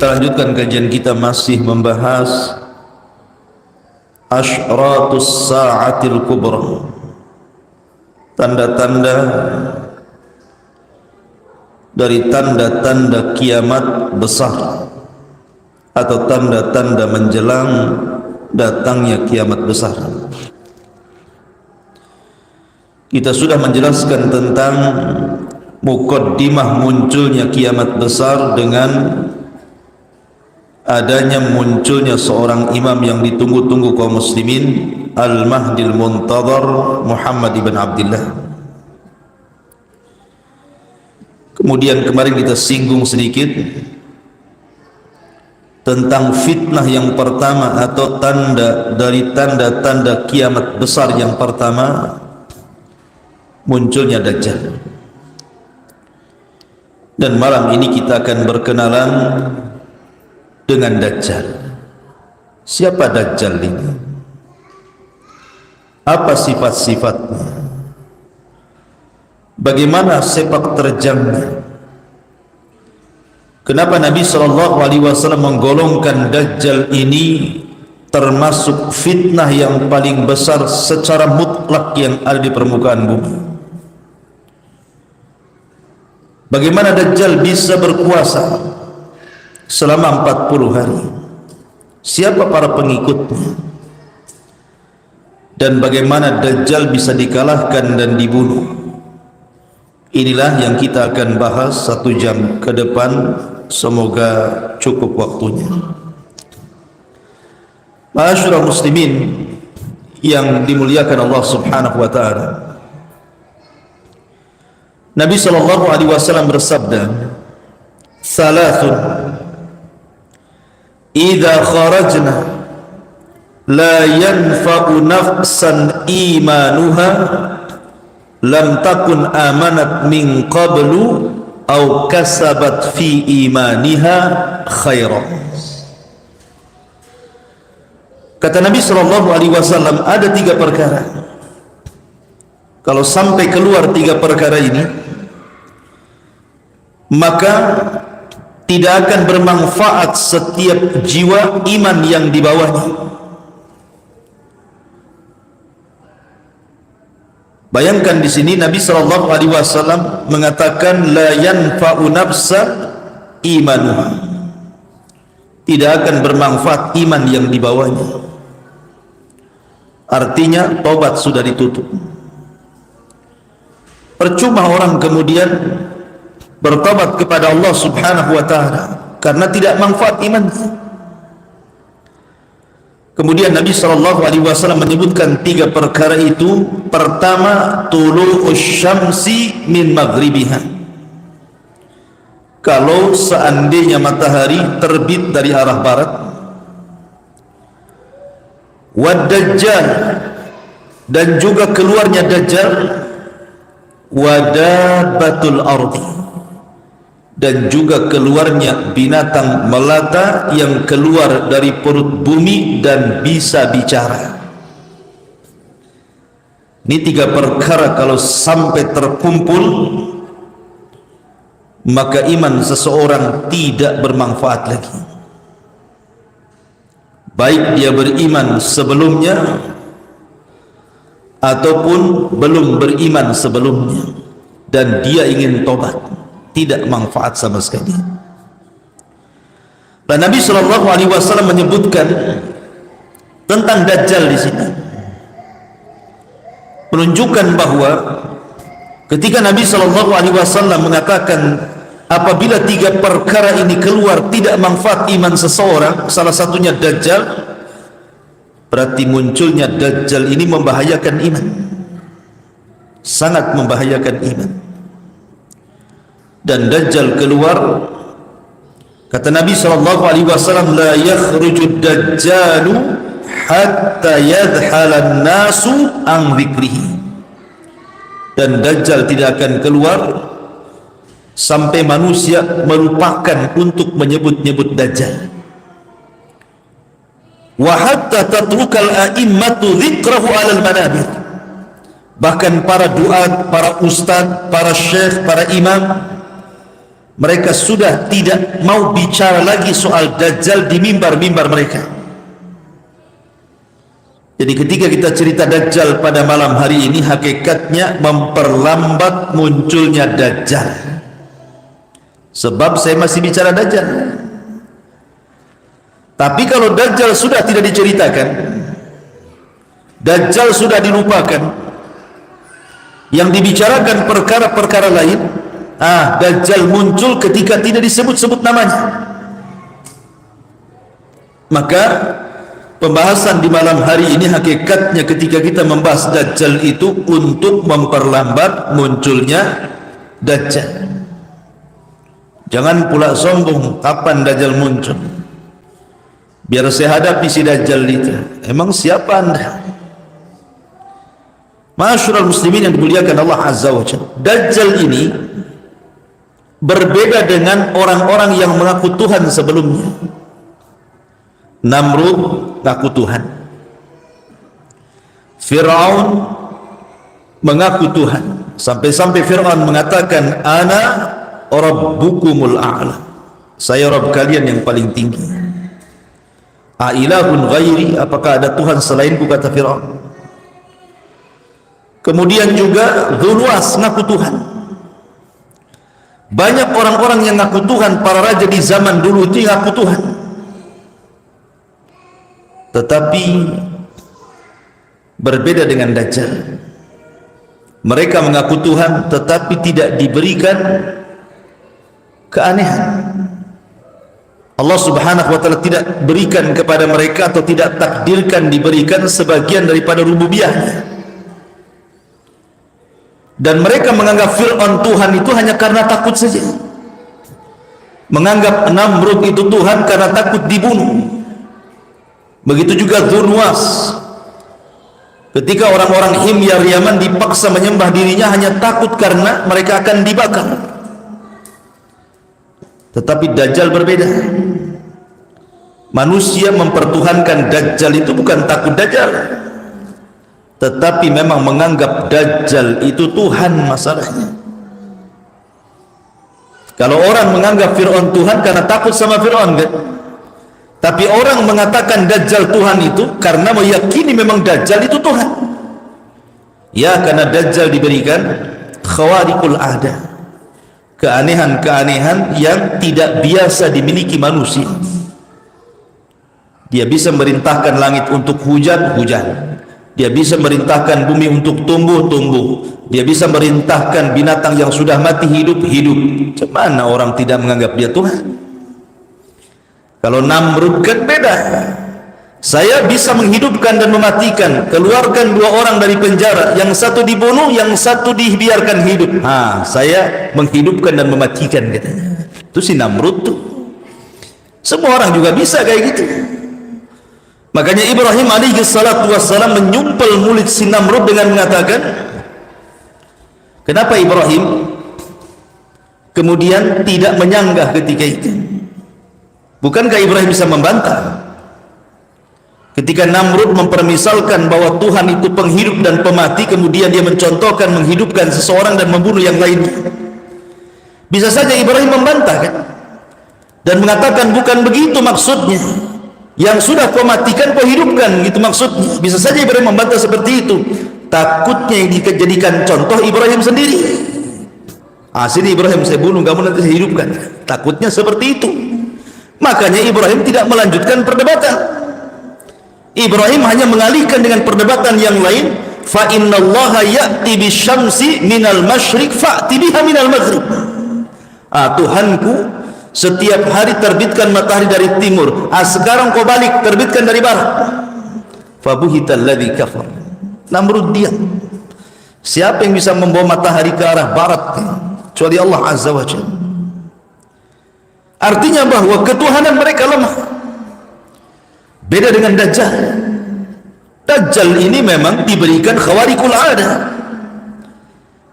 Kita lanjutkan kajian kita masih membahas Asyratus Sa'atil Kubra, tanda-tanda dari tanda-tanda kiamat besar atau tanda-tanda menjelang datangnya kiamat besar. Kita sudah menjelaskan tentang mukaddimah munculnya kiamat besar dengan adanya munculnya seorang imam yang ditunggu-tunggu kaum muslimin, Al-Mahdil Muntadhar Muhammad ibn Abdullah. Kemudian kemarin kita singgung sedikit tentang fitnah yang pertama atau tanda dari tanda-tanda kiamat besar yang pertama, munculnya Dajjal. Dan malam ini kita akan berkenalan dengan Dajjal. Siapa Dajjal ini? Apa sifat-sifatnya? Bagaimana sepak terjangnya? Kenapa Nabi SAW menggolongkan Dajjal ini termasuk fitnah yang paling besar secara mutlak yang ada di permukaan bumi? Bagaimana Dajjal bisa berkuasa selama 40 hari? Siapa para pengikutnya? Dan bagaimana Dajjal bisa dikalahkan dan dibunuh? Inilah yang kita akan bahas 1 jam ke depan. Semoga cukup waktunya. Ma'asyiral muslimin yang dimuliakan Allah Subhanahu wa taala, Nabi SAW bersabda, "Thalathun idza kharajna la yanfa'u nafsan imanuha lam takun amanat min qablu aw kasabat fi imaniha khairan." Kata Nabi SAW, ada 3 perkara. Kalau sampai keluar 3 perkara ini, maka tidak akan bermanfaat setiap jiwa iman yang dibawanya. Bayangkan di sini Nabi SAW mengatakan la yanfa'u nafsa imanuha, tidak akan bermanfaat iman yang dibawanya. Artinya tobat sudah ditutup. Percuma orang kemudian bertobat kepada Allah Subhanahu wa taala karena tidak manfaat imannya. Kemudian Nabi SAW menyebutkan 3 perkara itu. Pertama, tulu'us syamsi min maghribiha. Kalau seandainya matahari terbit dari arah barat. Wad Dajjal, dan juga keluarnya Dajjal. Wadabatul ardi, dan juga keluarnya binatang melata yang keluar dari perut bumi dan bisa bicara. Ini 3 perkara kalau sampai terkumpul, maka iman seseorang tidak bermanfaat lagi. Baik dia beriman sebelumnya ataupun belum beriman sebelumnya, dan dia ingin tobat, tidak manfaat sama sekali. Dan Nabi SAW menyebutkan tentang Dajjal di sini, menunjukkan bahwa ketika Nabi SAW mengatakan apabila 3 perkara ini keluar tidak manfaat iman seseorang, salah satunya Dajjal, berarti munculnya Dajjal ini membahayakan iman, sangat membahayakan iman. Dan Dajjal keluar, kata Nabi SAW, la yakhrujud dajjalu hatta yadhala nasu an dzikrihi. Dan Dajjal tidak akan keluar sampai manusia melupakan untuk menyebut-nyebut Dajjal. Wa hatta tatrukal a'immatu dzikrahu 'alal manabir. Bahkan para duat, para ustaz, para syekh, para imam, mereka sudah tidak mau bicara lagi soal Dajjal di mimbar-mimbar mereka. Jadi ketika kita cerita Dajjal pada malam hari ini, hakikatnya memperlambat munculnya Dajjal. Sebab saya masih bicara Dajjal. Tapi kalau Dajjal sudah tidak diceritakan, Dajjal sudah dilupakan, yang dibicarakan perkara-perkara lain, Dajjal muncul ketika tidak disebut-sebut namanya. Maka pembahasan di malam hari ini hakikatnya ketika kita membahas Dajjal itu untuk memperlambat munculnya Dajjal. Jangan pula sombong kapan Dajjal muncul, biar saya hadapi si Dajjal itu. Emang siapa anda? Ma'asyiral muslimin yang dimuliakan Allah Azza wa Jalla, Dajjal ini berbeda dengan orang-orang yang mengaku Tuhan sebelumnya. Namrud mengaku Tuhan, Fir'aun mengaku Tuhan, sampai-sampai Fir'aun mengatakan ana rabbukumul a'la, saya Rabb kalian yang paling tinggi. Ailahun ghairi, apakah ada Tuhan selainku, kata Fir'aun. Kemudian juga Dzulwas ngaku Tuhan. Banyak orang-orang yang ngaku Tuhan, para raja di zaman dulu itu ngaku Tuhan, tetapi berbeda dengan Dajjal. Mereka mengaku Tuhan tetapi tidak diberikan keanehan. Allah Subhanahu wa ta'ala tidak berikan kepada mereka, atau tidak takdirkan diberikan sebagian daripada rububiyahnya. Dan mereka menganggap Fir'aun Tuhan itu hanya karena takut saja, menganggap Namrud itu Tuhan karena takut dibunuh. Begitu juga Dzulwas, ketika orang-orang Himyar Yaman dipaksa menyembah dirinya hanya takut karena mereka akan dibakar. Tetapi Dajjal berbeda. Manusia mempertuhankan Dajjal itu bukan takut Dajjal, tetapi memang menganggap Dajjal itu Tuhan masalahnya. Kalau orang menganggap Fir'aun Tuhan karena takut sama Fir'aun, kan? Tapi orang mengatakan Dajjal Tuhan itu karena meyakini memang Dajjal itu Tuhan. Ya, karena Dajjal diberikan khawariqul ada, keanehan-keanehan yang tidak biasa dimiliki manusia. Dia bisa merintahkan langit untuk hujan, hujan. Dia bisa merintahkan bumi untuk tumbuh, tumbuh. Dia bisa merintahkan binatang yang sudah mati hidup, hidup. Bagaimana orang tidak menganggap dia Tuhan? Kalau Namrud kan beda. Saya bisa menghidupkan dan mematikan, keluarkan dua orang dari penjara, yang satu dibunuh, yang satu dibiarkan hidup. Saya menghidupkan dan mematikan, katanya. Itu si Namrud tuh. Semua orang juga bisa kayak gitu. Makanya Ibrahim alaihi salatu wassalam menyumpel mulut si Namrud dengan mengatakan, kenapa Ibrahim kemudian tidak menyanggah ketika itu? Bukankah Ibrahim bisa membantah? Ketika Namrud mempermisalkan bahwa Tuhan itu penghidup dan pemati, kemudian dia mencontohkan menghidupkan seseorang dan membunuh yang lainnya. Bisa saja Ibrahim membantah, kan? Dan mengatakan bukan begitu maksudnya. Yang sudah kau matikan kau hidupkan, gitu maksudnya. Bisa saja Ibrahim membantah seperti itu. Takutnya yang dijadikan contoh Ibrahim sendiri. Sini Ibrahim saya bunuh, kamu nanti saya hidupkan. Takutnya seperti itu. Makanya Ibrahim tidak melanjutkan perdebatan. Ibrahim hanya mengalihkan dengan perdebatan yang lain. Fa innallaha ya'ti bisyamsi minal masyriq fa'ti biha minal maghrib. Tuhanku setiap hari terbitkan matahari dari timur. Sekarang kau balik, terbitkan dari barat. Fabuhital ladzi kafar. Namrud diam. Siapa yang bisa membawa matahari ke arah barat kecuali Allah Azza wa Jalla? Artinya bahwa ketuhanan mereka lemah. Beda dengan Dajjal. Dajjal ini memang diberikan khawariqul ada,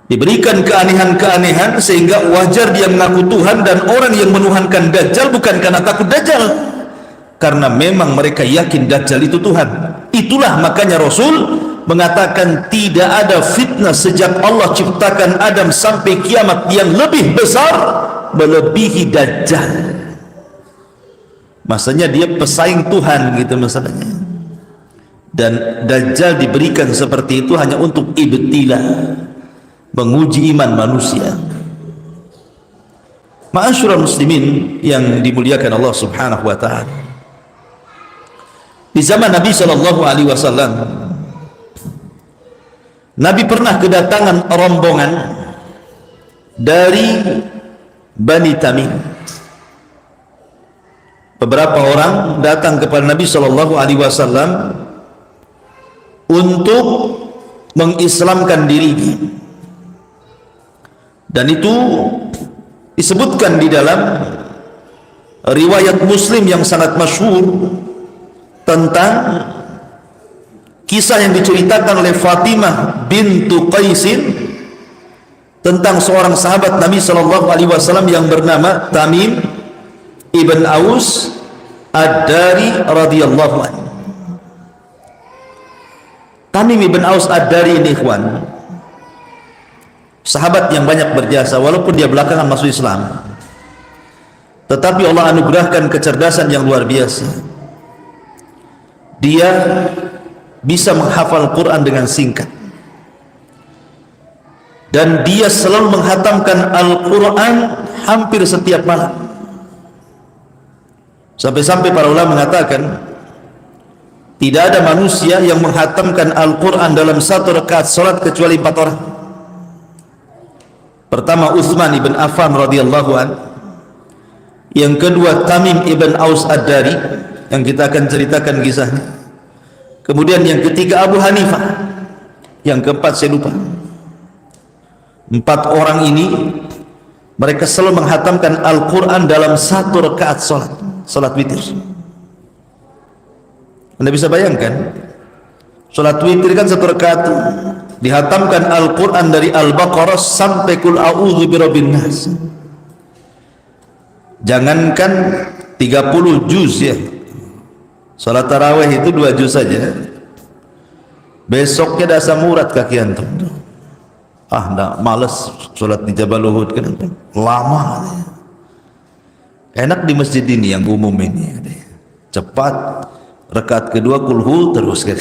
diberikan keanehan-keanehan sehingga wajar dia mengaku Tuhan. Dan orang yang menuhankan Dajjal bukan karena takut Dajjal, karena memang mereka yakin Dajjal itu Tuhan. Itulah makanya Rasul mengatakan tidak ada fitnah sejak Allah ciptakan Adam sampai kiamat yang lebih besar melebihi Dajjal. Maksudnya dia pesaing Tuhan gitu masalahnya. Dan Dajjal diberikan seperti itu hanya untuk ibtila, menguji iman manusia. Ma'asyiral muslimin yang dimuliakan Allah Subhanahu wa taala. Di zaman Nabi sallallahu alaihi wasallam, Nabi pernah kedatangan rombongan dari Bani Tamim. Beberapa orang datang kepada Nabi sallallahu alaihi wasallam untuk mengislamkan dirinya. Dan itu disebutkan di dalam riwayat Muslim yang sangat masyhur tentang kisah yang diceritakan oleh Fatimah bintu Qaisin tentang seorang sahabat Nabi sallallahu alaihi wasallam yang bernama Tamim ibn Aus Ad-Dari radhiyallahu anhu. Tamim ibn Aus Ad-Dari ini ikhwan, sahabat yang banyak berjasa walaupun dia belakangan masuk Islam, tetapi Allah anugerahkan kecerdasan yang luar biasa. Dia bisa menghafal Quran dengan singkat, dan dia selalu menghatamkan Al-Quran hampir setiap malam. Sampai-sampai para ulama mengatakan tidak ada manusia yang menghatamkan Al-Quran dalam satu rakaat salat kecuali 4 orang. Pertama Utsman ibn Affan radhiyallahu an, yang kedua Tamim ibn Aus Ad-Dari yang kita akan ceritakan kisahnya, kemudian yang ketiga Abu Hanifah, yang keempat saya lupa. 4 orang ini mereka selalu menghatamkan Al-Quran dalam satu rakaat salat witir. Anda bisa bayangkan, salat witir kan satu rakaat, dihatamkan Al-Quran dari Al-Baqarah sampai Qul a'udzu birabbin nas. Jangankan 30 juz ya, salat tarawih itu 2 juz saja, besoknya dah asam urat kaki antum. Ndak, males salat di Jabal Uhud kan, lama. Enak di masjid ini yang umum ini, cepat, rakaat kedua kulhu terus kan.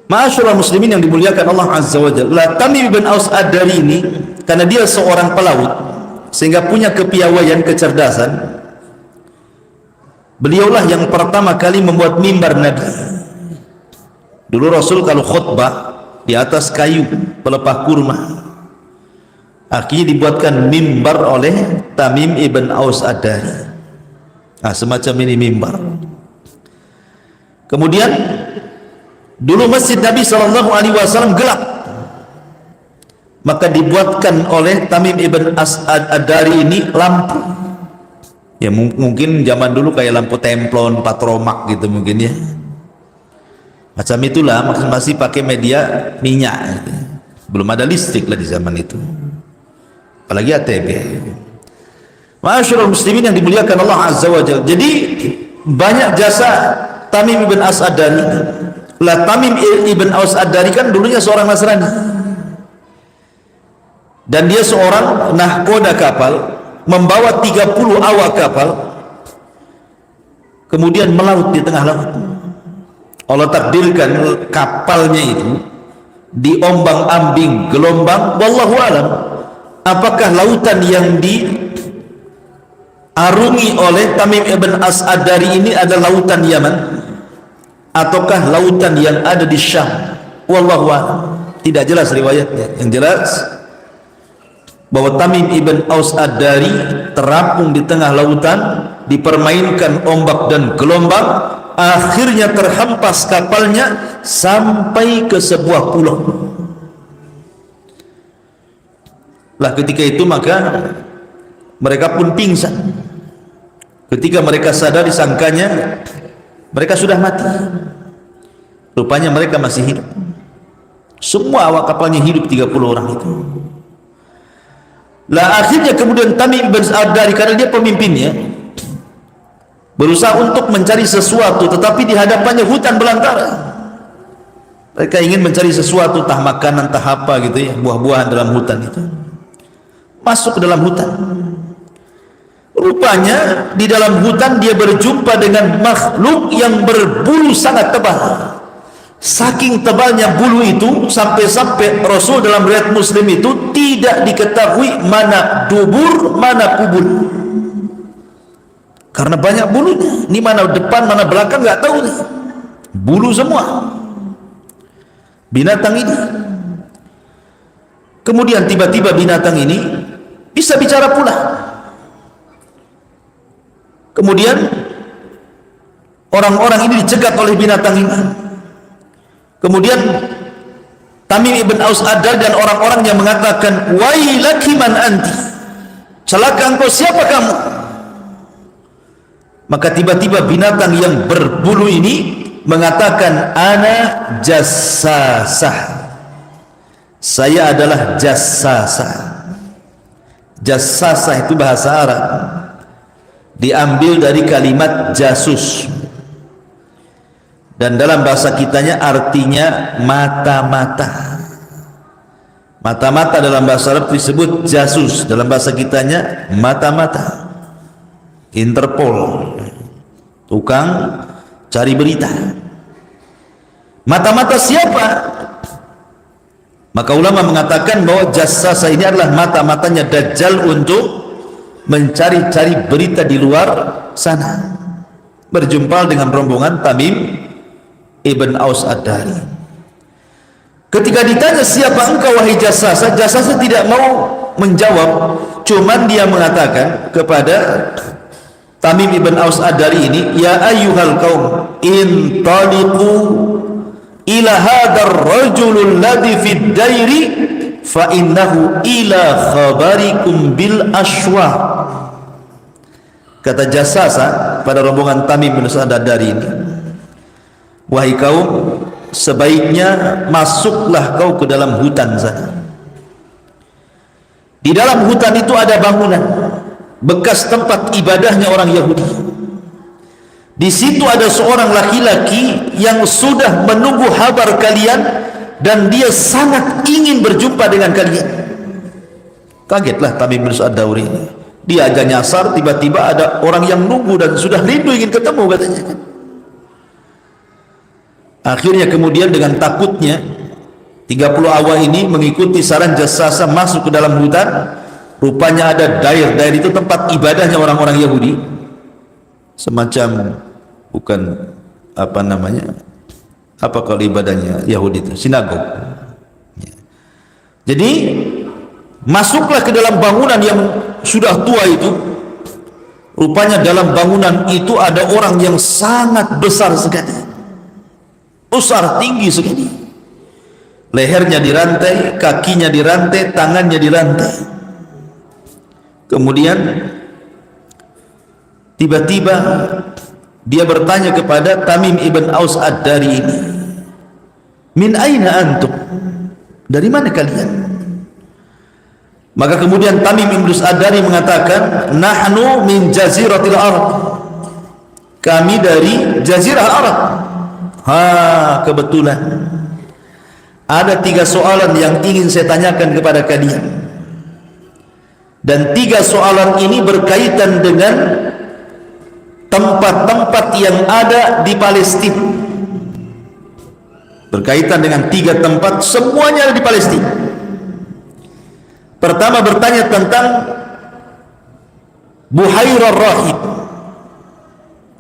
Ma'asyiral muslimin yang dimuliakan Allah Azza wa Jalla, Tamim bin Aus Ad-Dari ini karena dia seorang pelaut sehingga punya kepiawaian, kecerdasan. Beliaulah yang pertama kali membuat mimbar Nabi. Dulu Rasul kalau khutbah di atas kayu pelepah kurma, akhirnya dibuatkan mimbar oleh Tamim ibn Aus Ad-Dari. Semacam ini mimbar. Kemudian dulu masjid Nabi sallallahu alaihi wasallam gelap, maka dibuatkan oleh Tamim ibn As'ad Ad-Dari ini lampu. Ya mungkin zaman dulu kayak lampu templon, patromak gitu mungkin ya. Macam itulah, masih pakai media minyak gitu. Belum ada listrik lah di zaman itu, apalagi ATB. Ma'asyiral muslimin yang dimuliakan Allah Azza wa Jalla. Jadi banyak jasa Tamim ibn As'ad Ad-Dari. Lah Tamim ibn Aus Ad-Dari kan dulunya seorang Nasrani, dan dia seorang nahkoda kapal, membawa 30 awak kapal, kemudian melaut di tengah laut. Allah takdirkan kapalnya itu diombang-ambing gelombang, wallahu alam apakah lautan yang diarungi oleh Tamim ibn As'ad Ad-Dari ini adalah lautan Yaman ataukah lautan yang ada di Syam, wallahu a'lam. Tidak jelas riwayatnya. Yang jelas bahwa Tamim ibn Aus Ad-Dari terapung di tengah lautan, dipermainkan ombak dan gelombang, akhirnya terhempas kapalnya sampai ke sebuah pulau. Lah ketika itu maka mereka pun pingsan. Ketika mereka sadar, disangkanya mereka sudah mati, rupanya mereka masih hidup. Semua awak kapalnya hidup, 30 orang itu. Lah akhirnya kemudian Tamim bin Ad-Dari, karena dia pemimpinnya, berusaha untuk mencari sesuatu, tetapi di hadapannya hutan belantara. Mereka ingin mencari sesuatu, entah makanan, entah apa gitu ya, buah-buahan dalam hutan itu. masuk ke dalam hutan. Rupanya di dalam hutan dia berjumpa dengan makhluk yang berbulu sangat tebal. Saking tebalnya bulu itu sampai-sampai Rasul dalam riwayat Muslim itu tidak diketahui mana dubur, mana kubur. Karena banyak bulunya. Ini mana depan, mana belakang nggak tahu nih. Bulu semua. Binatang ini. Kemudian tiba-tiba binatang ini bisa bicara pula. Kemudian orang-orang ini dicegat oleh binatang ini. Kemudian Tamim ibn Aus Ad-Dari dan orang-orang yang mengatakan, wailaki man anti, celaka engkau, siapa kamu? Maka tiba-tiba binatang yang berbulu ini mengatakan, ana jassasah, saya adalah jassasah. Jassasah itu bahasa Arab, diambil dari kalimat jasus, dan dalam bahasa kitanya artinya mata-mata. Mata-mata dalam bahasa Arab disebut jasus, dalam bahasa kitanya mata-mata. Interpol, tukang cari berita. Mata-mata siapa? Maka ulama mengatakan bahwa jassasa ini adalah mata-matanya Dajjal untuk mencari-cari berita di luar sana. Berjumpa dengan rombongan Tamim ibn Aus Ad-Dari. Ketika ditanya, siapa engkau wahai jassasa? Jassasa tidak mau menjawab, cuman dia mengatakan kepada Tamim ibn Aus Ad-Dari ini, ya ayyuhal qaum, intaliqu ila hadzal rajulul ladzi fid dairi fa innahu ila khabarikum bil ashwa. Kata jassasa pada rombongan Tamim bin Ad-Dari ini, wahai kaum, sebaiknya masuklah kau ke dalam hutan sana. Di dalam hutan itu ada bangunan bekas tempat ibadahnya orang Yahudi. Di situ ada seorang laki-laki yang sudah menunggu kabar kalian dan dia sangat ingin berjumpa dengan kalian. Kagetlah Tamim bin Ad-Dari ini. Dia aja nyasar, tiba-tiba ada orang yang nunggu dan sudah rindu ingin ketemu katanya. Akhirnya kemudian dengan takutnya 30 awal ini mengikuti saran jassasa masuk ke dalam hutan. Rupanya ada dair itu tempat ibadahnya orang-orang Yahudi, semacam, bukan apa namanya, apa kalau ibadahnya Yahudi itu, sinagog. Jadi masuklah ke dalam bangunan yang sudah tua itu. Rupanya dalam bangunan itu ada orang yang sangat besar sekali, besar tinggi sekali. Lehernya dirantai, kakinya dirantai, tangannya dirantai. Kemudian tiba-tiba dia bertanya kepada Tamim ibn Aus Ad-Dari ini, min aina antum, dari mana kalian? Maka kemudian Tamim ibn Aus Ad-Dari mengatakan, nahnu min jaziratil Arab, kami dari jazirah Arab. Kebetulan ada 3 soalan yang ingin saya tanyakan kepada kalian. Dan 3 soalan ini berkaitan dengan tempat-tempat yang ada di Palestina. Berkaitan dengan 3 tempat, semuanya ada di Palestina. Pertama bertanya tentang Buhairah Rahib,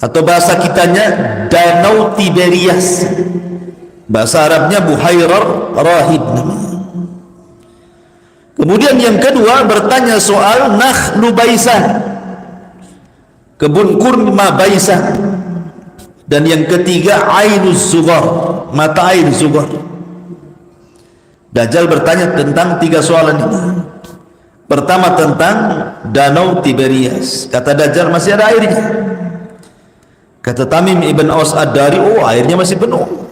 atau bahasa kitanya Danau Tiberias. Bahasa Arabnya Buhairah Rahib namanya. Kemudian yang kedua bertanya soal Nakhlu Baisah, kebun kurma Baisah. Dan yang ketiga Ainuz Zughar, mata air Zughar. Dajjal bertanya tentang 3 soalan ini. Pertama tentang Danau Tiberias. Kata Dajjal, masih ada airnya. Kata Tamim ibn Aus Ad-Dari, oh airnya masih penuh.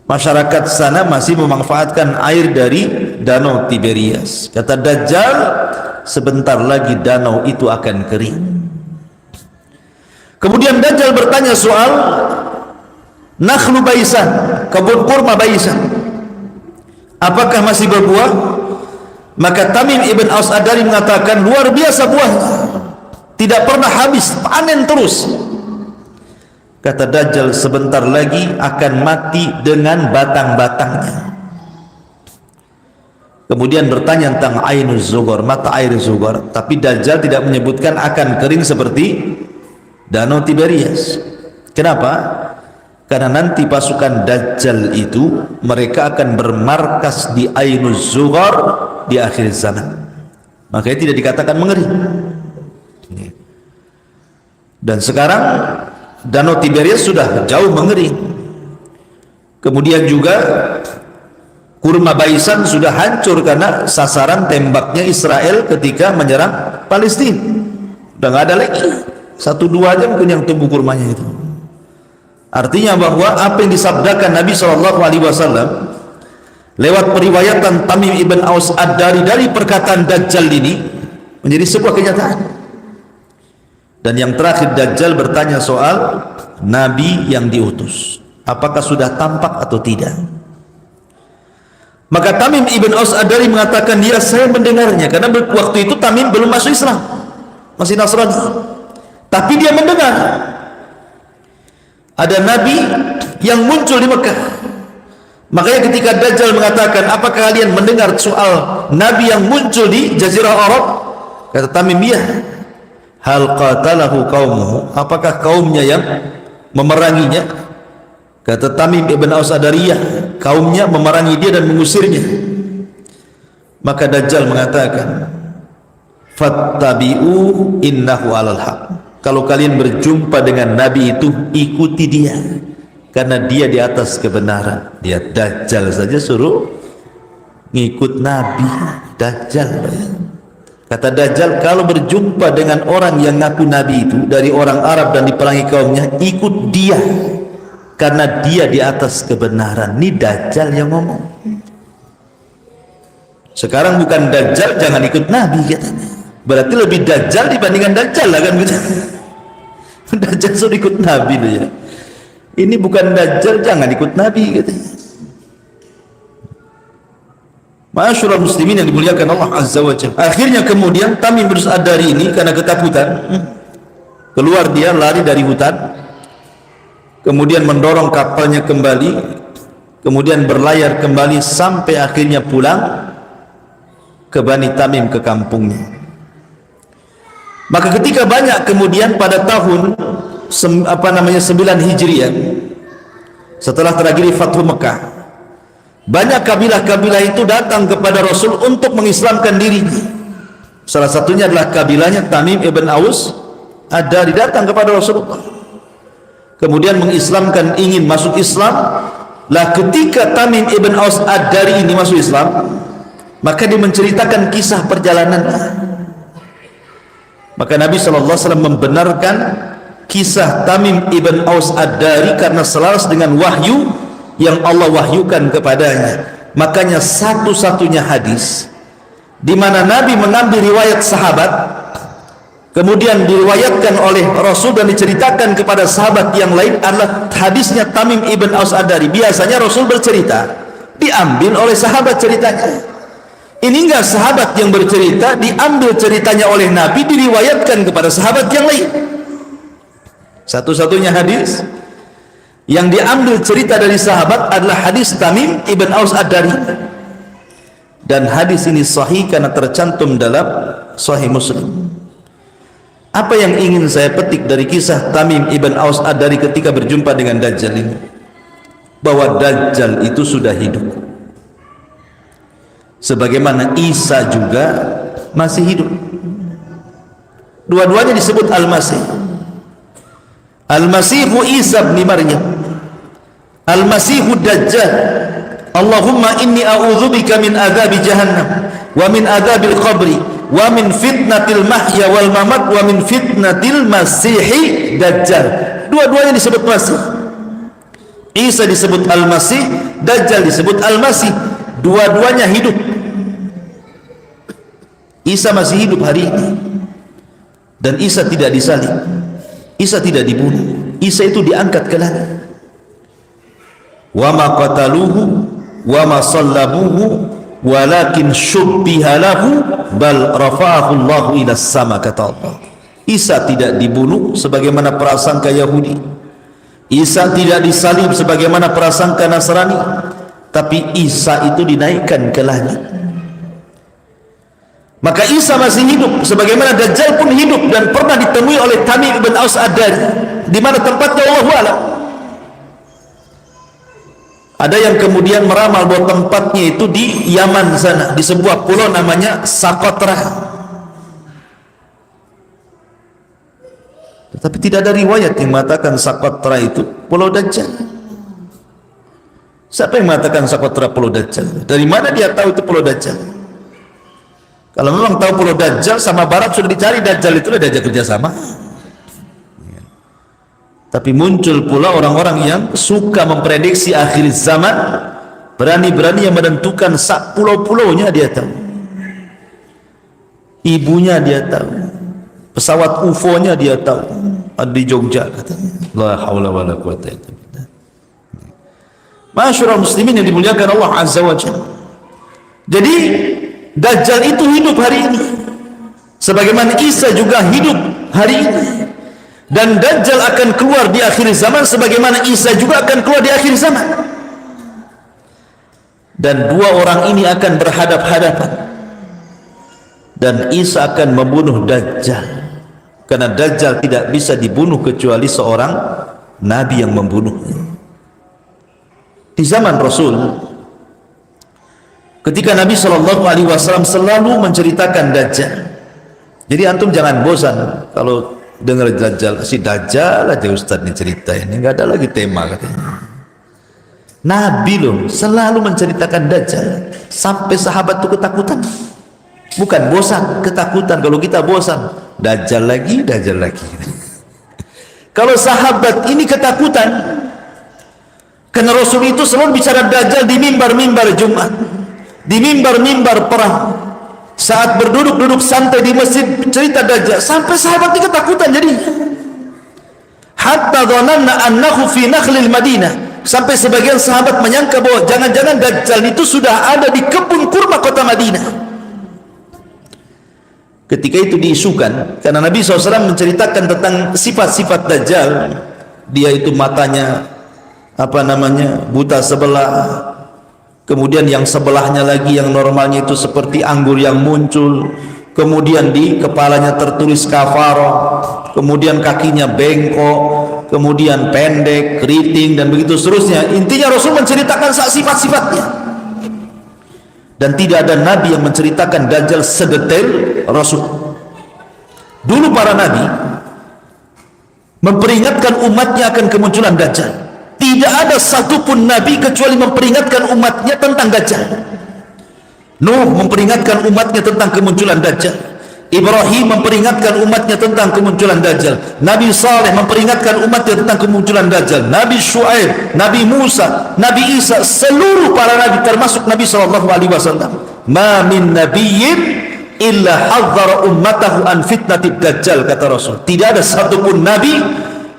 Masyarakat sana masih memanfaatkan air dari Danau Tiberias. Kata Dajjal, sebentar lagi danau itu akan kering. Kemudian Dajjal bertanya soal Nakhlu Baisah, kebun kurma Baisah, apakah masih berbuah? Maka Tamim ibn Aus Ad-Dari mengatakan, luar biasa buahnya, tidak pernah habis, panen terus. Kata Dajjal, sebentar lagi akan mati dengan batang-batangnya. Kemudian bertanya tentang ainuz zughar, mata air zughar, tapi Dajjal tidak menyebutkan akan kering seperti Danau Tiberias. Kenapa? Karena nanti pasukan Dajjal itu mereka akan bermarkas di ainuz zughar di akhir zaman. Makanya tidak dikatakan mengering. Dan sekarang Danau Tiberias sudah jauh mengering. Kemudian juga Kurma Baisan sudah hancur karena sasaran tembaknya Israel ketika menyerang Palestina. Udah nggak ada lagi, 1-2 aja mungkin yang tumbuh kurmanya itu. Artinya bahwa apa yang disabdakan Nabi SAW lewat periwayatan Tamim ibn Aus Ad-Dari dari perkataan Dajjal ini menjadi sebuah kenyataan. Dan yang terakhir, Dajjal bertanya soal Nabi yang diutus, apakah sudah tampak atau tidak. Maka Tamim ibn Aus Ad-Dari mengatakan, ya saya mendengarnya, karena waktu itu Tamim belum masuk Islam, masih Nasrani, tapi dia mendengar ada Nabi yang muncul di Mekah. Makanya ketika Dajjal mengatakan, apakah kalian mendengar soal Nabi yang muncul di Jazirah Arab? Kata Tamim, ya. Hal qatalahu qaumuhu, apakah kaumnya yang memeranginya? Kata Tamim ibn Aus Ad-Dari, kaumnya memerangi dia dan mengusirnya. Maka Dajjal mengatakan, fattabi'u innahu alal haq, kalau kalian berjumpa dengan Nabi itu, ikuti dia, karena dia di atas kebenaran. Dia Dajjal saja suruh ngikut Nabi. Dajjal. Kata Dajjal, kalau berjumpa dengan orang yang ngaku Nabi itu dari orang Arab dan diperangi kaumnya, ikut dia, karena dia di atas kebenaran. Ini Dajjal yang ngomong. Sekarang bukan Dajjal jangan ikut Nabi katanya, berarti lebih Dajjal dibandingkan Dajjal lah kan gitu. Dajjal suruh ikut Nabi loh ya. Ini bukan Dajjal jangan ikut Nabi katanya. Ma'asyiral muslimin yang dimuliakan Allah Azza wa Jalla. Akhirnya kemudian Tamim bin Ad-Dari ini karena ketakutan keluar, dia lari dari hutan, kemudian mendorong kapalnya kembali, kemudian berlayar kembali sampai akhirnya pulang ke Bani Tamim, ke kampungnya. Maka ketika banyak kemudian pada tahun 9 Hijriah, setelah terjadi Fathu Mekah, banyak kabilah-kabilah itu datang kepada Rasul untuk mengislamkan dirinya. Salah satunya adalah kabilahnya Tamim ibn Aus Ad-Dari, datang kepada Rasulullah, kemudian mengislamkan, ingin masuk Islam. Lah ketika Tamim ibn Aus Ad-Dari ini masuk Islam, maka dia menceritakan kisah perjalanan. Maka Nabi SAW membenarkan kisah Tamim ibn Aus Ad-Dari karena selaras dengan wahyu yang Allah wahyukan kepadanya. Makanya satu-satunya hadis di mana Nabi mengambil riwayat sahabat, kemudian diriwayatkan oleh Rasul dan diceritakan kepada sahabat yang lain adalah hadisnya Tamim ibn Aus Ad-Dari. Biasanya Rasul bercerita, diambil oleh sahabat ceritanya. Ini enggak sahabat yang bercerita, diambil ceritanya oleh Nabi, diriwayatkan kepada sahabat yang lain. Satu-satunya hadis yang diambil cerita dari sahabat adalah hadis Tamim ibn Aus Ad-Dari. Dan hadis ini sahih karena tercantum dalam Sahih Muslim. Apa yang ingin saya petik dari kisah Tamim ibn Aus Ad-Dari ketika berjumpa dengan Dajjal ini? Bahwa Dajjal itu sudah hidup, sebagaimana Isa juga masih hidup. Dua-duanya disebut Al-Masih. Al-Masihu Isa bin Maryam, Al-Masihu Dajjal. Allahumma inni a'udzubika min adzabi jahannam wa min adzabil qabri wa min fitnatil mahya wal mamat wa min fitnatil masihi Dajjal. Dua-duanya disebut Masih. Isa disebut Al-Masih, Dajjal disebut Al-Masih. Dua-duanya hidup. Isa masih hidup hari ini, dan Isa tidak disalib, Isa tidak dibunuh, Isa itu diangkat ke langit. Wa ma qataluhu wa ma sallabuhu walakin syubbiha lahu bal rafa'ahu Allahu ila sama, kata Allah. Isa tidak dibunuh sebagaimana prasangka Yahudi, Isa tidak disalib sebagaimana prasangka Nasrani, tapi Isa itu dinaikkan ke langit. Maka Isa masih hidup sebagaimana Dajjal pun hidup dan pernah ditemui oleh Tamim ibn Aus Ad-Dari. Di mana tempatnya Allahu a'lam. Ada yang kemudian meramal bahwa tempatnya itu di Yaman sana, di sebuah pulau namanya Socotra. Tetapi tidak ada riwayat yang mengatakan Socotra itu pulau Dajjal. Siapa yang mengatakan Socotra pulau Dajjal? Dari mana dia tahu itu pulau Dajjal? Kalau memang tahu pulau Dajjal, sama barat sudah dicari Dajjal, itulah diajak kerjasama. Tapi muncul pula orang-orang yang suka memprediksi akhir zaman, berani-berani yang menentukan sak pulau-pulaunya dia tahu, ibunya dia tahu, pesawat UFO-nya dia tahu, ada di Jogja katanya. La haula wala quwwata illa billah. Masyaallah muslimin yang dimuliakan Allah Azza wa Jalla. Jadi Dajjal itu hidup hari ini sebagaimana Isa juga hidup hari ini, dan Dajjal akan keluar di akhir zaman sebagaimana Isa juga akan keluar di akhir zaman, dan dua orang ini akan berhadap-hadapan, dan Isa akan membunuh Dajjal, karena Dajjal tidak bisa dibunuh kecuali seorang nabi yang membunuhnya. Di zaman Rasul, ketika Nabi SAW selalu menceritakan Dajjal. Jadi antum jangan bosan kalau dengar Dajjal, si Dajjal aja Ustaz nih cerita ini, nggak ada lagi tema katanya. Nabi loh selalu menceritakan Dajjal sampai sahabat tuh ketakutan. Bukan bosan, ketakutan. Kalau kita bosan, Dajjal lagi, Dajjal lagi. Kalau sahabat ini ketakutan, karena Rasul itu selalu bicara Dajjal di mimbar-mimbar Jumat, di mimbar-mimbar perang, saat berduduk-duduk santai di masjid cerita Dajjal, sampai sahabat ini ketakutan. Jadi hatta dhananna annahu fi nakhlil Madinah, sampai sebagian sahabat menyangka bahwa jangan-jangan Dajjal itu sudah ada di kebun kurma kota Madinah. Ketika itu diisukan, karena Nabi SAW menceritakan tentang sifat-sifat Dajjal. Dia itu matanya buta sebelah, kemudian yang sebelahnya lagi yang normalnya itu seperti anggur yang muncul, kemudian di kepalanya tertulis kafaro, kemudian kakinya bengkok, kemudian pendek, keriting, dan begitu seterusnya. Intinya Rasul menceritakan sifat-sifatnya, dan tidak ada nabi yang menceritakan Dajjal sedetail Rasul. Dulu para nabi memperingatkan umatnya akan kemunculan Dajjal. Tidak ada satupun nabi kecuali memperingatkan umatnya tentang Dajjal. Nuh memperingatkan umatnya tentang kemunculan Dajjal. Ibrahim memperingatkan umatnya tentang kemunculan Dajjal. Nabi Saleh memperingatkan umatnya tentang kemunculan Dajjal. Nabi Syuaib, Nabi Musa, Nabi Isa, seluruh para nabi termasuk Nabi SAW. Ma min nabiyyin illa hadzara ummatahu an fitnatid Dajjal, kata Rasul. Tidak ada satupun nabi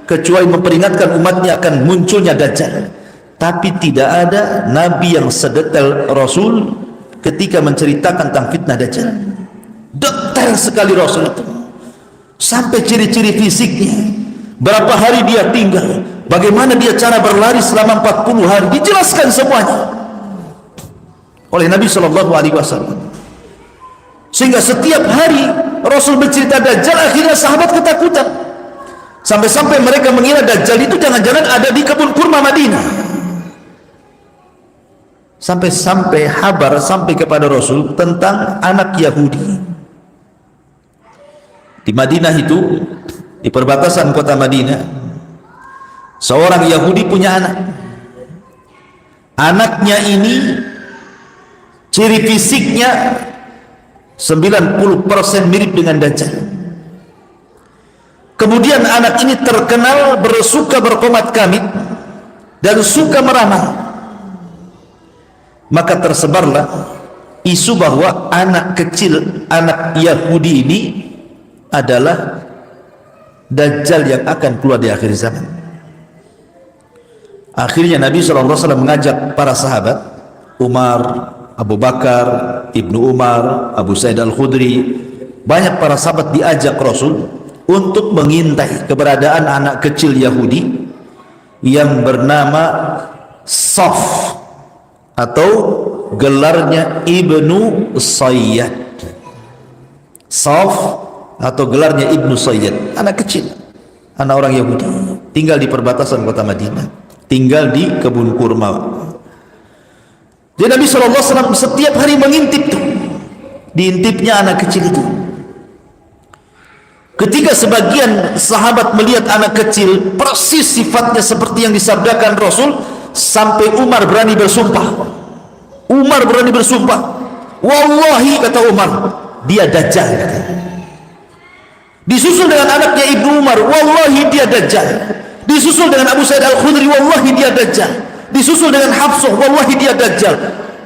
kecuali memperingatkan umatnya akan munculnya Dajjal. Tapi tidak ada nabi yang sedetail Rasul ketika menceritakan tentang fitnah Dajjal. Detail sekali Rasul itu, sampai ciri-ciri fisiknya, berapa hari dia tinggal, bagaimana dia cara berlari selama 40 hari, dijelaskan semuanya oleh Nabi SAW. Sehingga setiap hari Rasul bercerita Dajjal, akhirnya sahabat ketakutan. Sampai-sampai mereka mengira Dajjal itu jangan-jangan ada di kebun kurma Madinah. Sampai-sampai kabar sampai kepada Rasul tentang anak Yahudi di Madinah itu, di perbatasan kota Madinah. Seorang Yahudi punya anak. Anaknya ini ciri fisiknya 90% mirip dengan Dajjal. Kemudian anak ini terkenal bersuka berkomat kamit dan suka meramal. Maka tersebarlah isu bahwa anak kecil, anak Yahudi ini adalah Dajjal yang akan keluar di akhir zaman. Akhirnya Nabi SAW mengajak para sahabat, Umar, Abu Bakar, Ibnu Umar, Abu Sa'id Al-Khudri, banyak para sahabat diajak Rasul untuk mengintai keberadaan anak kecil Yahudi yang bernama Saf, atau gelarnya Ibnu Sayyad. Saf atau gelarnya Ibnu Sayyad, anak kecil, anak orang Yahudi, tinggal di perbatasan kota Madinah, tinggal di kebun kurma. Jadi Nabi SAW setiap hari mengintip tuh, diintipnya anak kecil itu. Ketika sebagian sahabat melihat anak kecil persis sifatnya seperti yang disabdakan Rasul, sampai Umar berani bersumpah. Umar berani bersumpah, wallahi, kata Umar, dia Dajjal. Disusul dengan anaknya Ibnu Umar, wallahi dia Dajjal. Disusul dengan Abu Sa'id Al-Khudri, wallahi dia Dajjal. Disusul dengan Hafsah, wallahi dia Dajjal.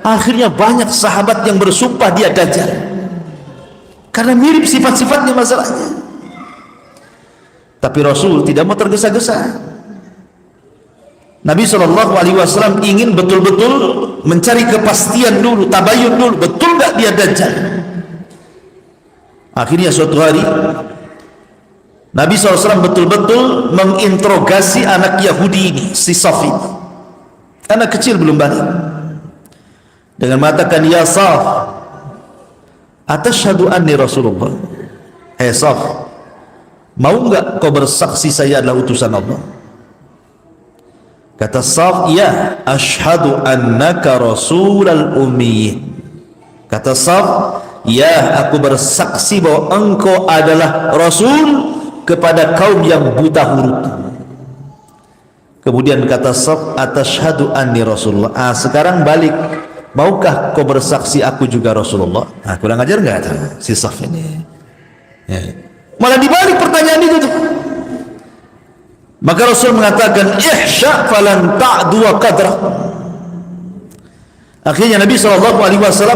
Akhirnya banyak sahabat yang bersumpah dia Dajjal, karena mirip sifat-sifatnya masalahnya. Tapi Rasul tidak mau tergesa-gesa. Nabi SAW ingin betul-betul mencari kepastian dulu, tabayun dulu, betul nggak dia Dajjal. Akhirnya suatu hari Nabi SAW betul-betul menginterogasi anak Yahudi ini, si Saf, anak kecil belum balik, dengan mengatakan, ya Saf, atashhadu anni Rasulullah. Hei Saf, mau enggak kau bersaksi saya adalah utusan Allah? Kata Saf, ya, ashhadu annaka rasulal ummi. Kata Saf, ya, aku bersaksi bahwa engkau adalah Rasul kepada kaum yang buta huruf. Kemudian kata Saf, atashhadu anni Rasulullah. Sekarang balik, maukah kau bersaksi aku juga Rasulullah? Kurang ajar enggak si Saf ini? Ya. Malah dibalik pertanyaan itu tuh. Maka Rasul mengatakan, ihsya falan ta'du wa qadra. Akhirnya Nabi SAW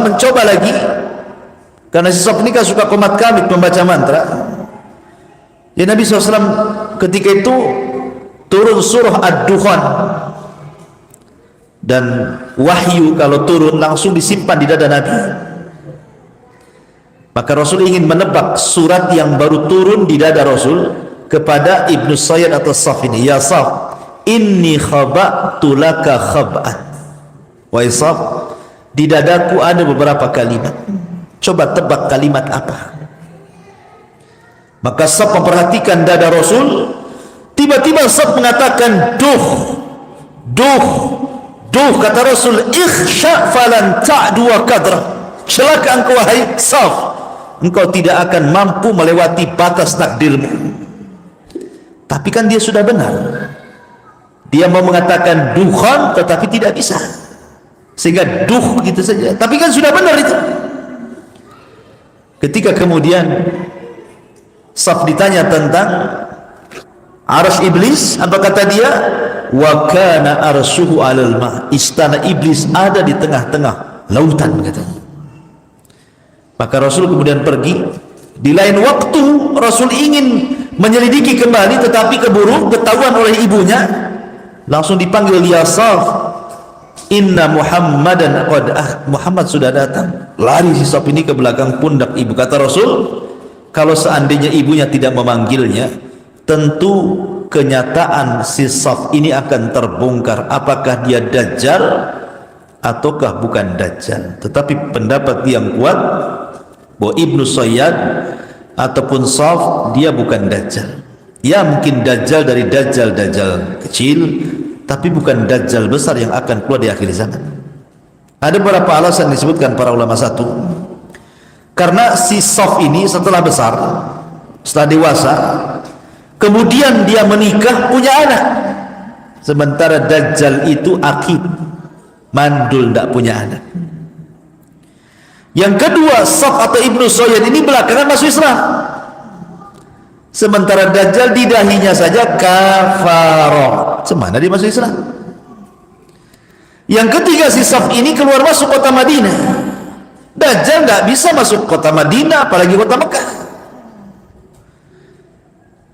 mencoba lagi, karena si Saf ini kan suka komat kamit membaca mantra. Ya, Nabi SAW ketika itu turun surah Ad-Dukhan, dan wahyu kalau turun langsung disimpan di dada Nabi. Maka Rasul ingin menebak surat yang baru turun di dada Rasul kepada Ibnu Sayyad atau Saf ini. Ya Saf, inni khaba'tu laka khab'at. Wahai Saf, di dadaku ada beberapa kalimat, coba tebak kalimat apa. Maka Saf memperhatikan dada Rasul. Tiba-tiba Saf mengatakan, duh, duh, duh. Kata Rasul, ikhsha falan ta'du wa qadra. Celaka engkau wahai Saf, engkau tidak akan mampu melewati batas takdirmu. Tapi kan dia sudah benar, dia mau mengatakan dukhan tetapi tidak bisa, sehingga duh gitu saja. Tapi kan sudah benar itu. Ketika kemudian Saf ditanya tentang arsy iblis, apa kata dia? Wa kana arshuhu 'alal ma'. Istana iblis ada di tengah-tengah lautan, katanya. Maka Rasul kemudian pergi. Di lain waktu Rasul ingin menyelidiki kembali, tetapi keburu ketahuan oleh ibunya. Langsung dipanggil, ya Saf, inna Muhammadan qad Muhammad sudah datang. Lari si Saf ini ke belakang pundak ibu. Kata Rasul, kalau seandainya ibunya tidak memanggilnya, tentu kenyataan si Saf ini akan terbongkar, apakah dia Dajjal ataukah bukan Dajjal. Tetapi pendapat yang kuat bahwa Ibnu Sayyad ataupun Saf dia bukan Dajjal. Ya, mungkin Dajjal dari Dajjal kecil, tapi bukan Dajjal besar yang akan keluar di akhir zaman. Ada beberapa alasan disebutkan para ulama. Satu, karena si Saf ini setelah besar, setelah dewasa, kemudian dia menikah, punya anak. Sementara Dajjal itu akid, mandul, tidak punya anak. Yang kedua, Saf atau Ibnu Sayyad ini belakangan masuk Islam, sementara Dajjal di dahinya saja kafara. Semana dia masuk Islam. Yang ketiga, si Saf ini keluar masuk kota Madinah. Dajjal nggak bisa masuk kota Madinah, apalagi kota Mekah.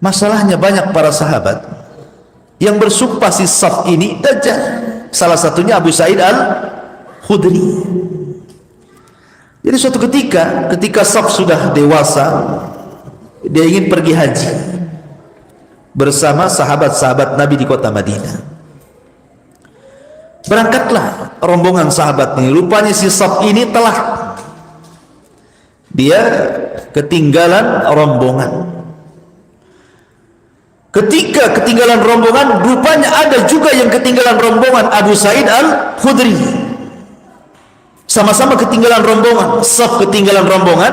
Masalahnya banyak para sahabat yang bersumpah si Saf ini Dajjal. Salah satunya Abu Sa'id Al-Khudri. Jadi suatu ketika Saf sudah dewasa, dia ingin pergi haji bersama sahabat-sahabat Nabi di kota Madinah. Berangkatlah rombongan sahabat ini. Rupanya si Saf ini telah dia ketinggalan rombongan. Ketika ketinggalan rombongan, rupanya ada juga yang ketinggalan rombongan, Abu Sa'id Al-Khudri. Sama-sama ketinggalan rombongan. Saf ketinggalan rombongan,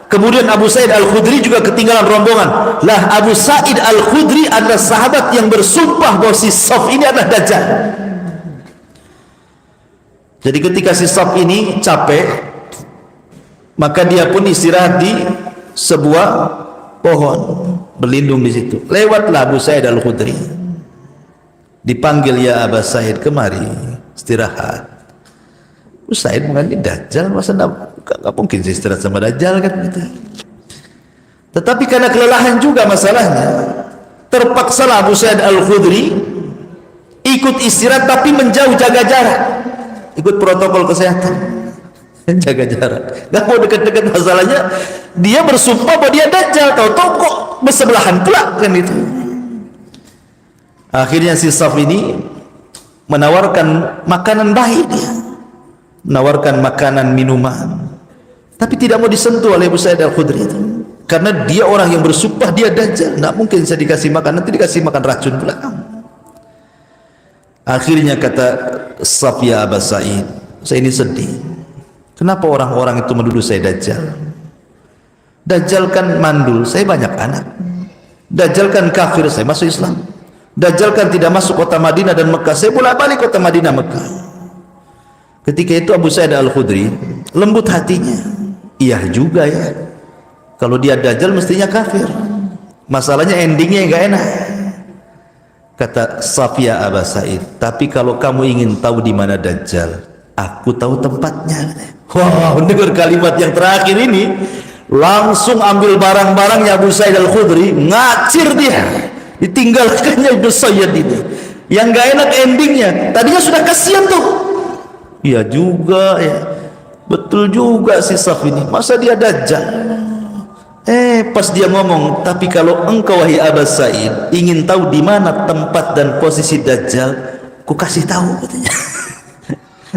kemudian Abu Sa'id Al-Khudri juga ketinggalan rombongan. Lah, Abu Sa'id Al-Khudri adalah sahabat yang bersumpah bahwa si Saf ini adalah Dajjal. Jadi ketika si Saf ini capek, maka dia pun istirahat di sebuah pohon, berlindung di situ. Lewatlah Abu Sa'id Al-Khudri, dipanggil, ya Abu Sa'id, kemari istirahat. Abu Sa'id mengatakan, Dajjal, masa nggak mungkin saya istirahat sama Dajjal kan gitu. Tetapi karena kelelahan juga masalahnya, terpaksalah Abu Sa'id Al-Khudri ikut istirahat tapi menjauh, jaga jarak, ikut protokol kesehatan, jaga jarak, nggak mau dekat-dekat. Masalahnya dia bersumpah bahwa dia Dajjal, tahu-tahu kok bersebelahan pula kan itu. Akhirnya si Saf ini menawarkan makanan baik, dia menawarkan makanan, minuman, tapi tidak mau disentuh oleh Abu Sa'id Al-Khudri itu, karena dia orang yang bersumpah dia Dajjal, tidak mungkin bisa dikasih makan, nanti dikasih makan racun pula. Akhirnya kata Saf, ya Abu Sa'id, saya ini sedih. Kenapa orang-orang itu menuduh saya Dajjal? Dajjal kan mandul, saya banyak anak. Dajjal kan kafir, saya masuk Islam. Dajjal kan tidak masuk kota Madinah dan Mekah, saya bolak-balik kota Madinah Mekah. Ketika itu Abu Sa'id Al-Khudri lembut hatinya. Iya juga ya, kalau dia Dajjal mestinya kafir, masalahnya endingnya enggak enak. Kata Safia, Abu Sa'id, tapi kalau kamu ingin tahu di mana Dajjal, aku tahu tempatnya. Wow, dengar kalimat yang terakhir ini, langsung ambil barang-barangnya Abu Sa'id Al-Khudri, ngacir dia, ditinggalkannya Ibnu Sayyid ini. Yang gak enak endingnya, tadinya sudah kasihan tuh. Iya juga ya, betul juga si Saf ini, masa dia Dajjal. Pas dia ngomong, tapi kalau engkau wahai Abu Sa'id ingin tahu di mana tempat dan posisi Dajjal, ku kasih tahu katanya.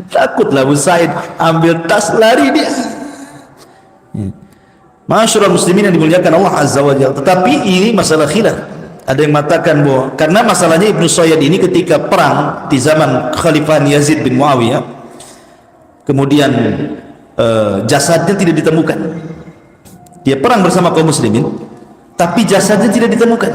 Takutlah Abu Sa'id, ambil tas lari dia. Masyarul muslimin yang dimuliakan Allah Azza wa Jalla. Tetapi ini masalah khilaf. Ada yang mengatakan bahwa karena masalahnya Ibnu Sayyid ini ketika perang di zaman Khalifah Yazid bin Muawiyah, kemudian jasadnya tidak ditemukan. Dia perang bersama kaum muslimin, tapi jasadnya tidak ditemukan.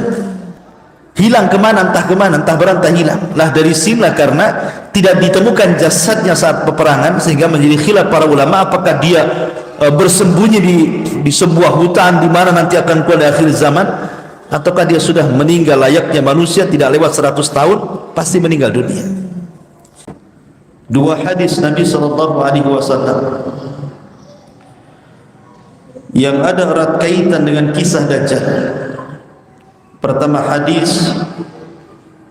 Hilang kemana, entah berantah hilang. Lah dari sinilah karena tidak ditemukan jasadnya saat peperangan, sehingga menjadi khilaf para ulama apakah dia bersembunyi di sebuah hutan di mana nanti akan keluar di akhir zaman, ataukah dia sudah meninggal layaknya manusia, tidak lewat 100 tahun pasti meninggal dunia. Dua hadis Nabi SAW yang ada erat kaitan dengan kisah Dajjal. Pertama hadis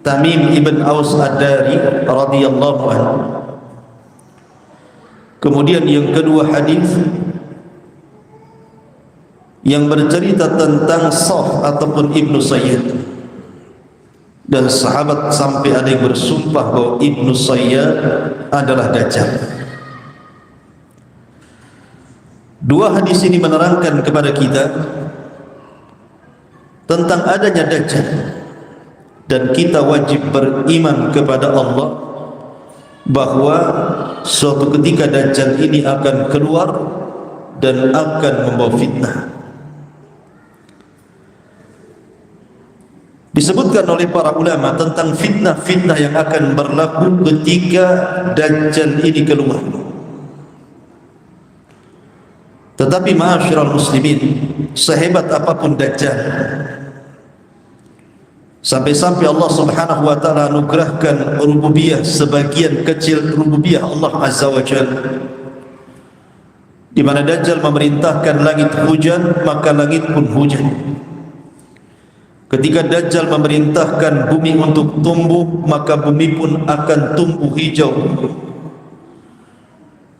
Tamim ibn Aus Ad-Dari radhiyallahu anhu. Kemudian yang kedua hadis yang bercerita tentang Saf ataupun Ibnu Sayyid, dan sahabat sampai ada yang bersumpah bahwa Ibnu Sayyid adalah Dajjal. Dua hadis ini menerangkan kepada kita tentang adanya Dajjal, dan kita wajib beriman kepada Allah bahwa suatu ketika Dajjal ini akan keluar dan akan membawa fitnah. Disebutkan oleh para ulama tentang fitnah-fitnah yang akan berlaku ketika Dajjal ini keluar. Tetapi ma'asyiral muslimin, sehebat apapun Dajjal, sampai-sampai Allah Subhanahu wa taala anugerahkan rububiyah, sebagian kecil rububiyah Allah Azza wa Jalla, di mana Dajjal memerintahkan langit hujan, maka langit pun hujan. Ketika Dajjal memerintahkan bumi untuk tumbuh, maka bumi pun akan tumbuh hijau.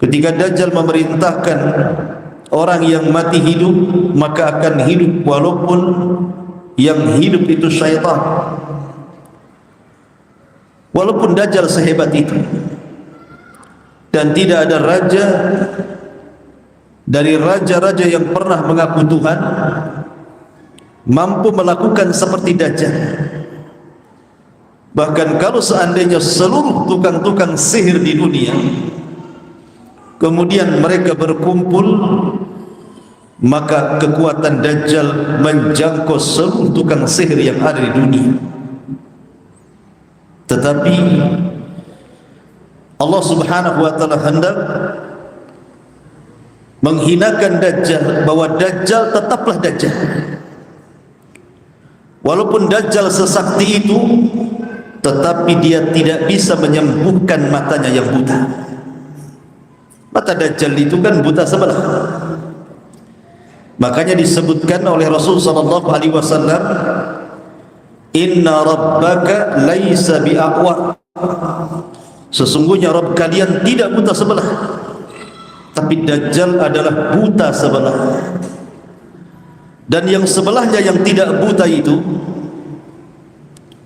Ketika Dajjal memerintahkan orang yang mati hidup, maka akan hidup walaupun yang hidup itu syaitan. Walaupun Dajjal sehebat itu, dan tidak ada raja dari raja-raja yang pernah mengaku Tuhan mampu melakukan seperti Dajjal. Bahkan kalau seandainya seluruh tukang-tukang sihir di dunia kemudian mereka berkumpul, maka kekuatan Dajjal menjangkau seluruh tukang sihir yang ada di dunia. Tetapi Allah Subhanahu wa taala hendak menghinakan Dajjal, bahwa Dajjal tetaplah Dajjal. Walaupun Dajjal sesakti itu, tetapi dia tidak bisa menyembuhkan matanya yang buta. Mata Dajjal itu kan buta sebelah. Makanya disebutkan oleh Rasul sallallahu alaihi wasallam, inna rabbaka laisa bi'aqwa, sesungguhnya Rabb kalian tidak buta sebelah, tapi Dajjal adalah buta sebelah. Dan yang sebelahnya yang tidak buta itu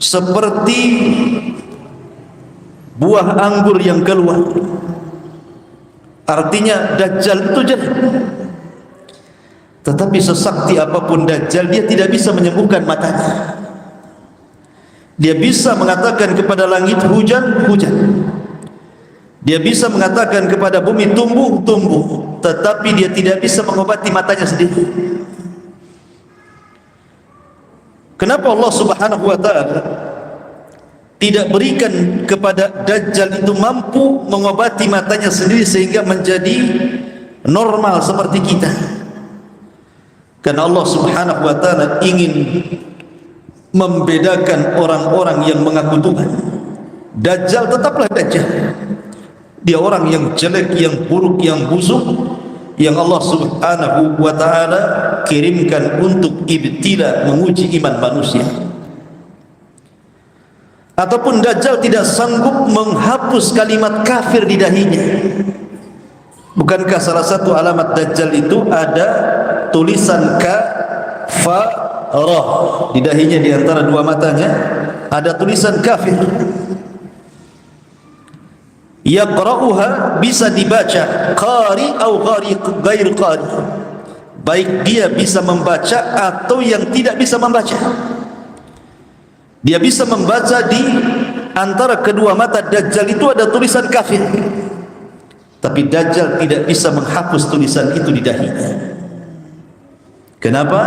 seperti buah anggur yang keluar. Artinya Dajjal itu jelek. Tetapi sesakti apapun Dajjal, dia tidak bisa menyembuhkan matanya. Dia bisa mengatakan kepada langit hujan, hujan. Dia bisa mengatakan kepada bumi tumbuh, tumbuh. Tetapi dia tidak bisa mengobati matanya sendiri. Kenapa Allah Subhanahu wa ta'ala tidak berikan kepada Dajjal itu mampu mengobati matanya sendiri sehingga menjadi normal seperti kita? Karena Allah Subhanahu wa ta'ala ingin membedakan orang-orang yang mengaku Tuhan. Dajjal tetaplah Dajjal. Dia orang yang jelek, yang buruk, yang busuk, yang Allah Subhanahu wa ta'ala kirimkan untuk ibtila, menguji iman manusia. Ataupun Dajjal tidak sanggup menghapus kalimat kafir di dahinya. Bukankah salah satu alamat Dajjal itu ada tulisan kafarah di dahinya, di antara dua matanya ada tulisan kafir. Yaqra'uha, bisa dibaca qari atau ghair qari, baik dia bisa membaca atau yang tidak bisa membaca. Dia bisa membaca di antara kedua mata Dajjal itu ada tulisan kafir, tapi Dajjal tidak bisa menghapus tulisan itu di dahinya. Kenapa?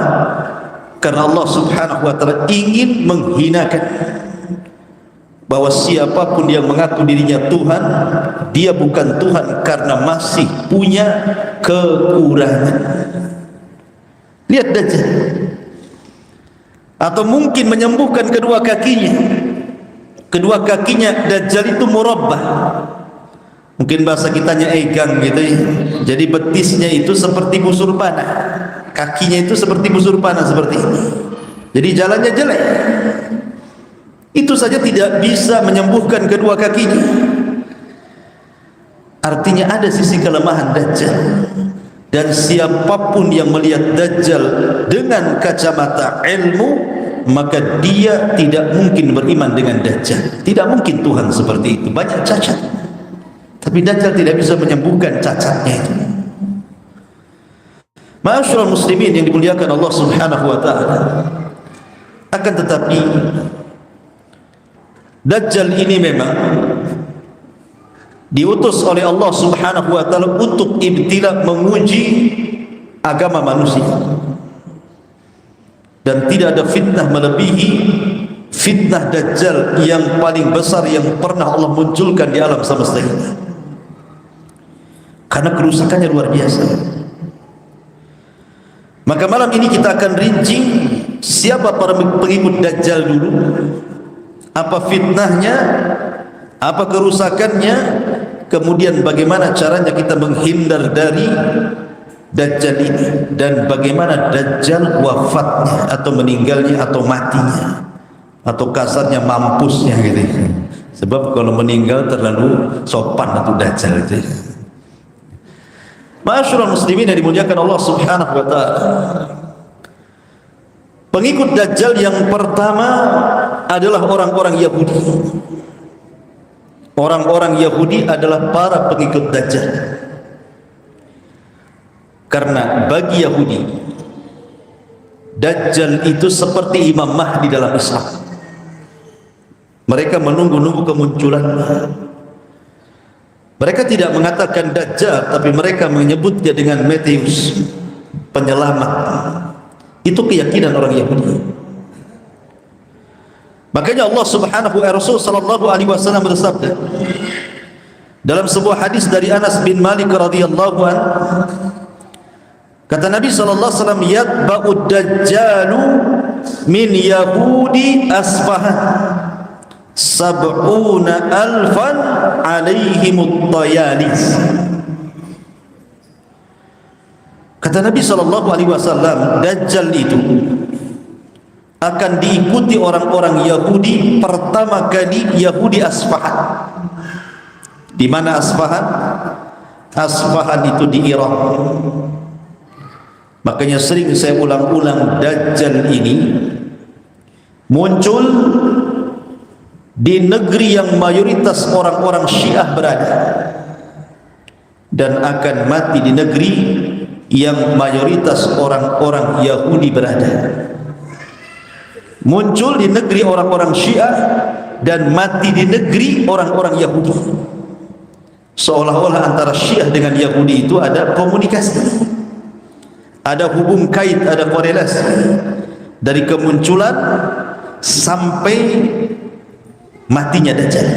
Karena Allah Subhanahu wa ta'ala ingin menghinakan bahwa siapapun yang mengaku dirinya Tuhan, dia bukan Tuhan karena masih punya kekurangan. Lihat Dajjal. Atau mungkin menyembuhkan kedua kakinya. Kedua kakinya Dajjal itu murabbah. Mungkin bahasa kitanya egang gitu ya. Jadi betisnya itu seperti busur panah, kakinya itu seperti busur panah seperti ini. Jadi jalannya jelek. Itu saja tidak bisa menyembuhkan kedua kakinya. Artinya ada sisi kelemahan Dajjal. Dan siapapun yang melihat Dajjal dengan kacamata ilmu, maka dia tidak mungkin beriman dengan Dajjal. Tidak mungkin Tuhan seperti itu, banyak cacat. Tapi Dajjal tidak bisa menyembuhkan cacatnya itu. Ma'asyiral muslimin yang dimuliakan Allah Subhanahu wa ta'ala. Akan tetapi Dajjal ini memang diutus oleh Allah Subhanahu wa ta'ala untuk ibtila, menguji agama manusia. Dan tidak ada fitnah melebihi fitnah Dajjal yang paling besar yang pernah Allah munculkan di alam semesta ini. Karena kerusakannya luar biasa. Maka malam ini kita akan rinci siapa para pengikut Dajjal dulu, apa fitnahnya, apa kerusakannya, kemudian bagaimana caranya kita menghindar dari Dajjal ini, dan bagaimana Dajjal wafatnya atau meninggalnya atau matinya atau kasarnya mampusnya gitu. Sebab kalau meninggal terlalu sopan atau Dajjal itu. Ma'asyiral muslimin yang dimuliakan Allah Subhanahu wa taala, pengikut Dajjal yang pertama adalah orang-orang Yahudi. Orang-orang Yahudi adalah para pengikut Dajjal. Karena bagi Yahudi, Dajjal itu seperti Imam Mahdi dalam Islam. Mereka menunggu-nunggu kemunculannya. Mereka tidak mengatakan Dajjal, tapi mereka menyebutnya dengan Mesias, penyelamat. Itu keyakinan orang Yahudi. Makanya Allah Subhanahu wa Rasul sallallahu alaihi wasallam bersabda dalam sebuah hadis dari Anas bin Malik radhiyallahu anhu, kata Nabi sallallahu alaihi wasallam, yatba'ud dajjalu min yahudi Asfahan sab'una alfan alaihimut tayalis. Kata Nabi sallallahu alaihi wasallam, Dajjal itu akan diikuti orang-orang Yahudi, pertama kali Yahudi Asfahan. Di mana Asfahan? Asfahan itu di Irak. Makanya sering saya ulang-ulang, Dajjal ini muncul di negeri yang mayoritas orang-orang Syiah berada, dan akan mati di negeri yang mayoritas orang-orang Yahudi berada. Muncul di negeri orang-orang Syiah dan mati di negeri orang-orang Yahudi. Seolah-olah antara Syiah dengan Yahudi itu ada komunikasi, ada hubung kait, ada korelasi dari kemunculan sampai matinya Dajjal.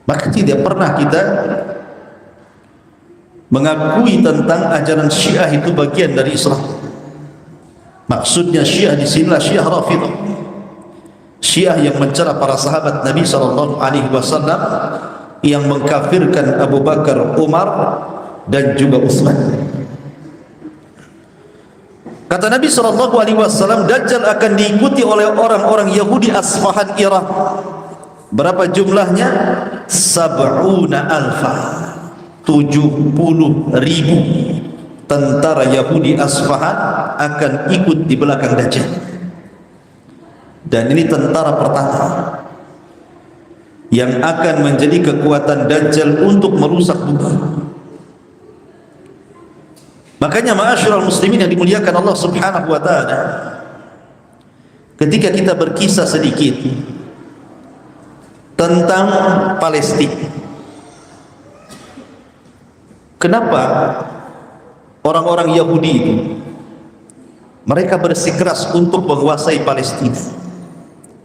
Maka tidak pernah kita mengakui tentang ajaran Syiah itu bagian dari Islam. Maksudnya Syiah di sinilah Syiah Rafidhah, Syiah yang mencela para sahabat Nabi sallallahu alaihi wasallam, yang mengkafirkan Abu Bakar, Umar dan juga Utsman. Kata Nabi sallallahu alaihi wasallam, Dajjal akan diikuti oleh orang-orang Yahudi Asfahan Irak. Berapa jumlahnya? Sab'una alfa, 70.000 tentara Yahudi Asfahan akan ikut di belakang Dajjal. Dan ini tentara pertama yang akan menjadi kekuatan Dajjal untuk merusak bumi. Makanya ma'asyiral muslimin yang dimuliakan Allah Subhanahu wa taala, ketika kita berkisah sedikit tentang Palestina, kenapa orang-orang Yahudi itu mereka bersikeras untuk menguasai Palestina,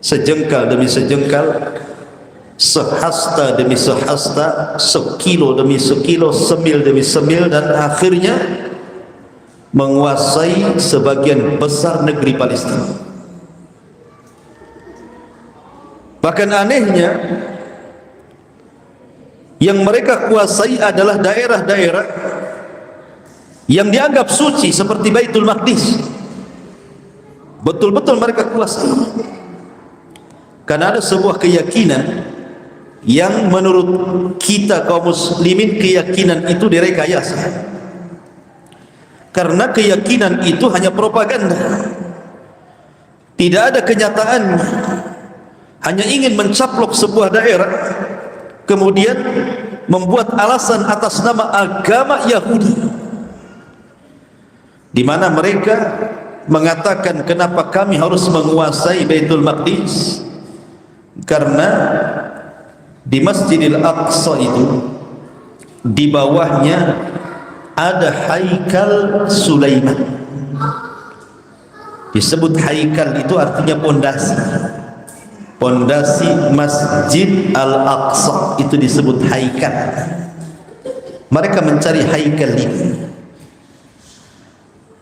sejengkal demi sejengkal, sehasta demi sehasta, sekilo demi sekilo, semil demi semil, dan akhirnya menguasai sebagian besar negeri Palestina. Bahkan anehnya, yang mereka kuasai adalah daerah-daerah yang dianggap suci seperti Baitul Maqdis. Betul-betul mereka kuasai. Karena ada sebuah keyakinan yang menurut kita kaum muslimin, keyakinan itu direkayasa. Karena keyakinan itu hanya propaganda, tidak ada kenyataannya, hanya ingin mencaplok sebuah daerah, kemudian membuat alasan atas nama agama Yahudi, di mana mereka mengatakan kenapa kami harus menguasai Baitul Maqdis, karena di Masjidil Aqsa itu di bawahnya ada haikal Sulaiman. Disebut haikal itu artinya pondasi. Pondasi Masjid Al-Aqsa itu disebut haikal. Mereka mencari haikal ini.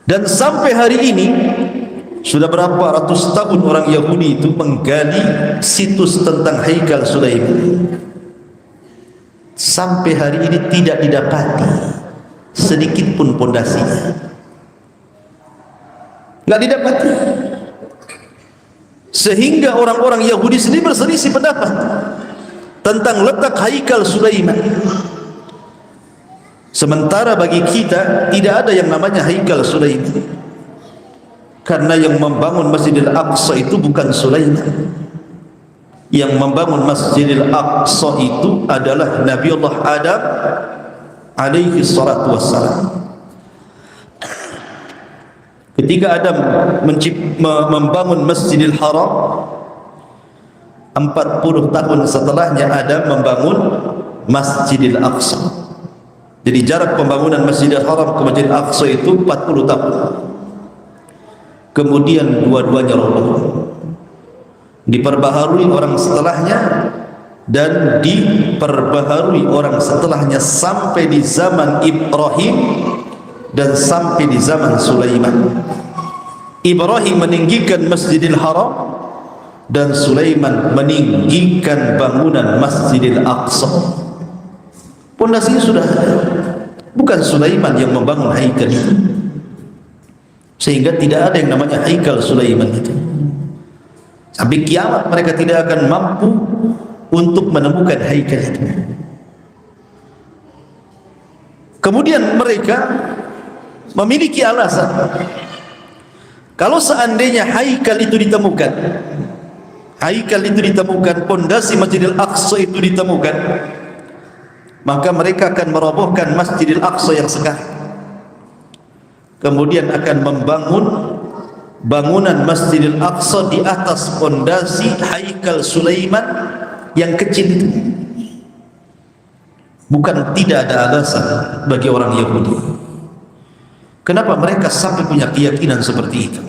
Dan sampai hari ini sudah berapa ratus tahun orang Yahudi itu menggali situs tentang haikal Sulaiman. Sampai hari ini tidak didapati sedikit pun pondasinya, nggak didapati. Sehingga orang-orang Yahudi sendiri berselisih pendapat tentang letak haikal Sulaiman. Sementara bagi kita tidak ada yang namanya Haikal Sulaiman, karena yang membangun Masjidil Aqsa itu bukan Sulaiman. Yang membangun Masjidil Aqsa itu adalah Nabiullah Adam alaihi salatu wassalam. Ketika Adam membangun Masjidil Haram, 40 tahun setelahnya Adam membangun Masjidil Aqsa. Jadi jarak pembangunan Masjidil Haram ke Masjidil Aqsa itu 40 tahun. Kemudian dua-duanya roboh, diperbaharui orang setelahnya dan diperbaharui orang setelahnya sampai di zaman Ibrahim dan sampai di zaman Sulaiman. Ibrahim meninggikan Masjidil Haram dan Sulaiman meninggikan bangunan Masjidil Aqsa. Pondasinya sudah ada, bukan Sulaiman yang membangun haikal itu, sehingga tidak ada yang namanya Haikal Sulaiman itu. Sampai kiamat mereka tidak akan mampu untuk menemukan haikal itu. Kemudian mereka memiliki alasan, kalau seandainya haikal itu ditemukan, pondasi Masjidil Aqsa itu ditemukan, maka mereka akan merobohkan Masjidil Aqsa yang sekarang, kemudian akan membangun bangunan Masjidil Aqsa di atas pondasi Haikal Sulaiman yang kecil itu. Bukan tidak ada alasan bagi orang Yahudi kenapa mereka sampai punya keyakinan seperti itu.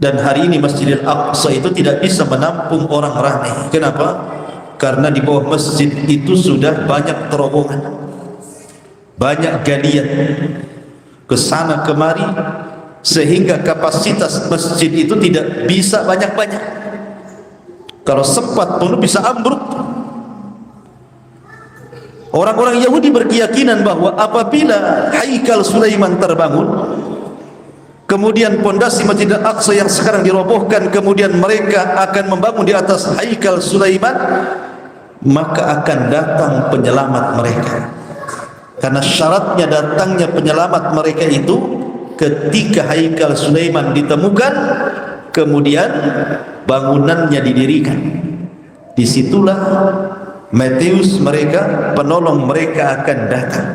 Dan hari ini Masjidil Aqsa itu tidak bisa menampung orang ramai. Kenapa? Karena di bawah masjid itu sudah banyak terowongan, banyak galian ke sana kemari, sehingga kapasitas masjid itu tidak bisa banyak-banyak. Kalau sempat penuh bisa ambruk. Orang-orang Yahudi berkeyakinan bahwa apabila Haikal Sulaiman terbangun, kemudian pondasi Masjidil Aqsa yang sekarang dirobohkan, kemudian mereka akan membangun di atas Haikal Sulaiman, maka akan datang penyelamat mereka. Karena syaratnya datangnya penyelamat mereka itu ketika Haikal Sulaiman ditemukan, kemudian bangunannya didirikan. Disitulah Matius mereka, penolong mereka akan datang.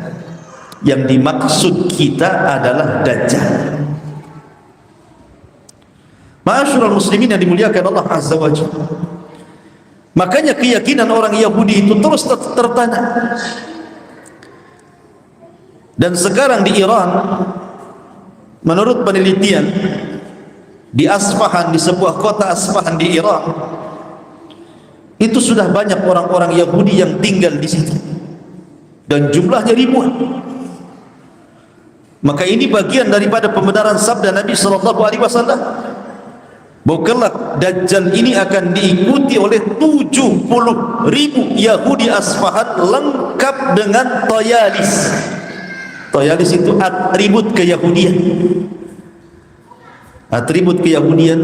Yang dimaksud kita adalah Dajjal. Ma'asyiral muslimin yang dimuliakan Allah Azza wa Jalla. Makanya keyakinan orang Yahudi itu terus tertanam. Dan sekarang di Iran, menurut penelitian di Asfahan, di sebuah kota Asfahan di Iran, itu sudah banyak orang-orang Yahudi yang tinggal di situ, dan jumlahnya ribuan. Maka ini bagian daripada pembenaran sabda Nabi sallallahu alaihi wasallam, bahwa kelak Dajjal ini akan diikuti oleh 70.000 Yahudi Asfahan lengkap dengan Tayalis. Tayalis itu atribut keyahudian. Atribut keyahudian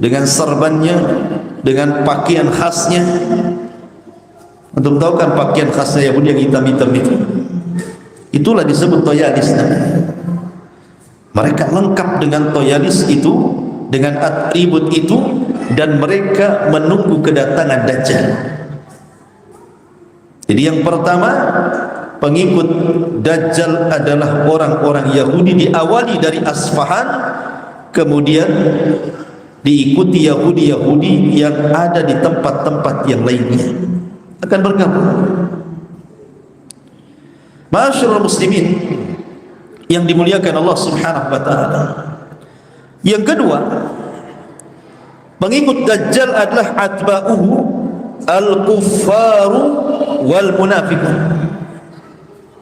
dengan serbannya, dengan pakaian khasnya. Untuk tahu kan pakaian khasnya Yahudi yang hitam-hitam itu, itulah disebut Tayalis. Mereka lengkap dengan Tayalis itu, dengan atribut itu, dan mereka menunggu kedatangan Dajjal. Jadi yang pertama, pengikut Dajjal adalah orang-orang Yahudi, diawali dari Asfahan, kemudian diikuti Yahudi-Yahudi yang ada di tempat-tempat yang lainnya akan bergabung. Ma'asyiral muslimin yang dimuliakan Allah Subhanahu wa taala. Yang kedua, pengikut Dajjal adalah atba'uhu al-kuffaru wal munafiqun.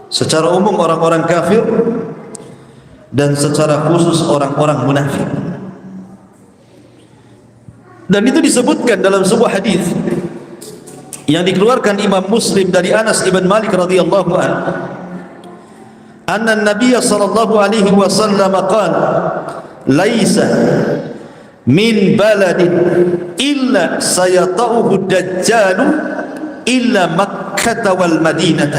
Secara umum orang-orang kafir, dan secara khusus orang-orang munafik. Dan itu disebutkan dalam sebuah hadis yang dikeluarkan Imam Muslim dari Anas ibn Malik radhiyallahu anhu, anna an-nabiy sallallahu alaihi wasallam qala laisa min baladin illa sayata'uhu dajjal illa Makkah wal Madinah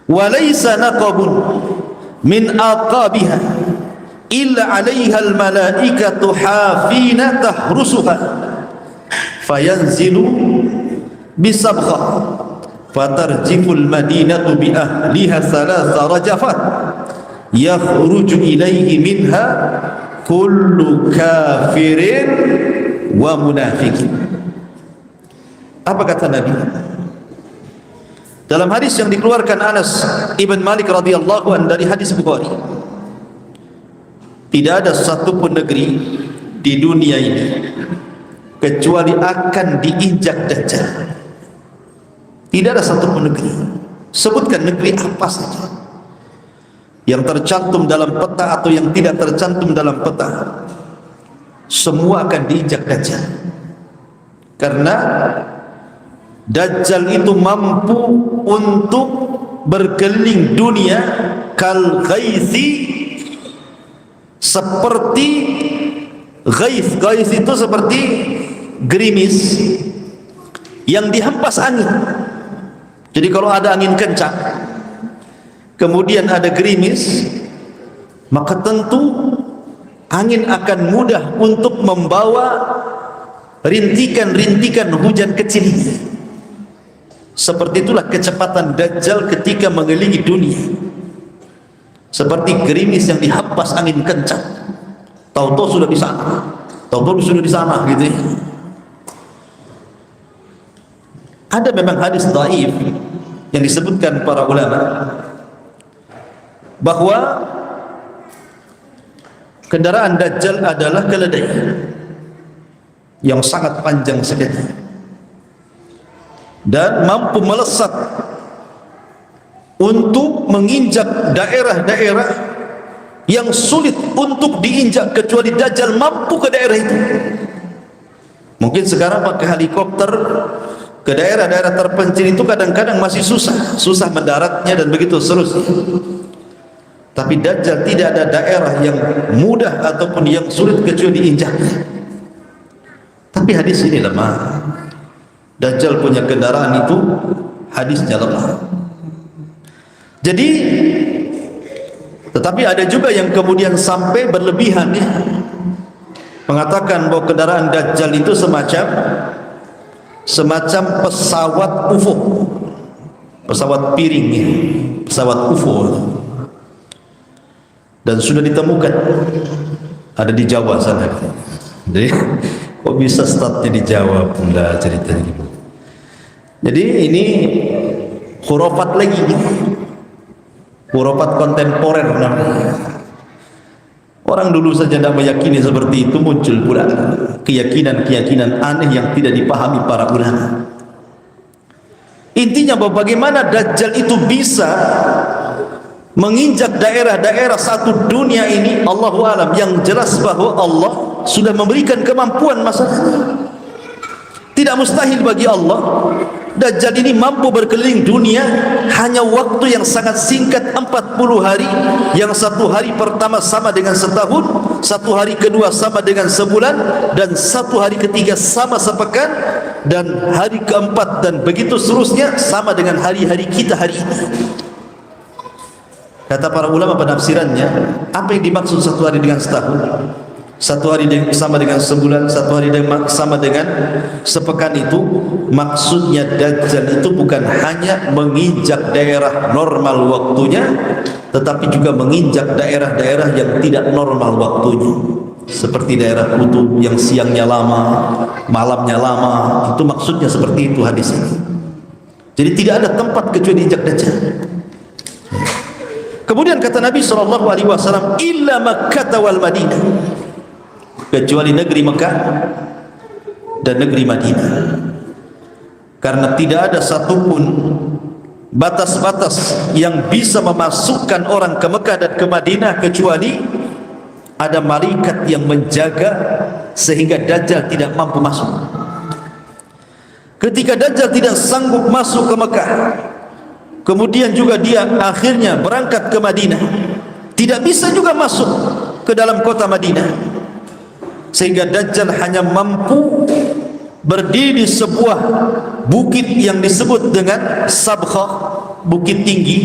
wa laysa naqabun min aqabiha illa 'alaiha al-malaikatu hafina tahrusuha fayanzilu bisabghah fatarjiful madinatu bi ahliha thalatha rajafat yakhruju ilaihi minha kullu kafirin wa munafiqin. Apa kata Nabi dalam hadis yang dikeluarkan Anas ibn Malik radhiyallahu anhu dari hadis Bukhari? Tidak ada satu pun negeri di dunia ini kecuali akan diinjak Dajjal. Tidak ada satu pun negeri. Sebutkan negeri apa saja yang tercantum dalam peta atau yang tidak tercantum dalam peta, semua akan diinjak Dajjal. Karena Dajjal itu mampu untuk berkeliling dunia kal ghaithi, seperti ghaith. Ghaith itu seperti gerimis yang dihempas angin. Jadi kalau ada angin kencang kemudian ada gerimis, maka tentu angin akan mudah untuk membawa rintikan-rintikan hujan kecil. Seperti itulah kecepatan Dajjal ketika mengelilingi dunia, seperti gerimis yang dihempas angin kencang. Tahu-tahu sudah di sana, tahu-tahu sudah di sana gitu ya. Ada memang hadis dhaif yang disebutkan para ulama bahwa kendaraan Dajjal adalah keledai yang sangat panjang sekali dan mampu melesat untuk menginjak daerah-daerah yang sulit untuk diinjak kecuali Dajjal mampu ke daerah itu. Mungkin sekarang pakai helikopter ke daerah-daerah terpencil itu kadang-kadang masih susah mendaratnya dan begitu seterusnya. Tapi Dajjal tidak ada daerah yang mudah ataupun yang sulit kecuali diinjaknya. Tapi hadis ini lemah. Dajjal punya kendaraan itu hadisnya lemah. Jadi tetapi ada juga yang kemudian sampai berlebihan ya, mengatakan bahwa kendaraan Dajjal itu semacam pesawat UFO, pesawat piring ya, pesawat UFO. Dan sudah ditemukan ada di Jawa sana. Jadi kok bisa startnya di Jawa pula ceritanya gitu. Jadi ini khurafat lagi, khurafat kontemporer namanya. Orang dulu saja tidak meyakini seperti itu, muncul pula keyakinan-keyakinan aneh yang tidak dipahami para ulama. Intinya bahwa bagaimana Dajjal itu bisa menginjak daerah-daerah satu dunia ini, Allahu alam. Yang jelas bahwa Allah sudah memberikan kemampuan masalahnya. Tidak mustahil bagi Allah. Dajjal ini mampu berkeliling dunia hanya waktu yang sangat singkat, 40 hari. Yang satu hari pertama sama dengan setahun, satu hari kedua sama dengan sebulan, dan satu hari ketiga sama sepekan, dan hari keempat dan begitu seterusnya sama dengan hari-hari kita hari ini. Kata para ulama penafsirannya, apa yang dimaksud satu hari dengan setahun, satu hari sama dengan sebulan, satu hari sama dengan sepekan itu? Maksudnya Dajjal itu bukan hanya menginjak daerah normal waktunya, tetapi juga menginjak daerah-daerah yang tidak normal waktunya, seperti daerah kutub yang siangnya lama, malamnya lama. Itu maksudnya seperti itu hadis ini. Jadi tidak ada tempat kecuali diinjak Dajjal. Kemudian kata Nabi SAW, illa Makkah wal Madinah, kecuali negeri Mekah dan negeri Madinah. Karena tidak ada satupun batas-batas yang bisa memasukkan orang ke Mekah dan ke Madinah kecuali ada malaikat yang menjaga sehingga Dajjal tidak mampu masuk. Ketika Dajjal tidak sanggup masuk ke Mekah, kemudian juga dia akhirnya berangkat ke Madinah, tidak bisa juga masuk ke dalam kota Madinah, sehingga Dajjal hanya mampu berdiri di sebuah bukit yang disebut dengan Sabkhah, bukit tinggi.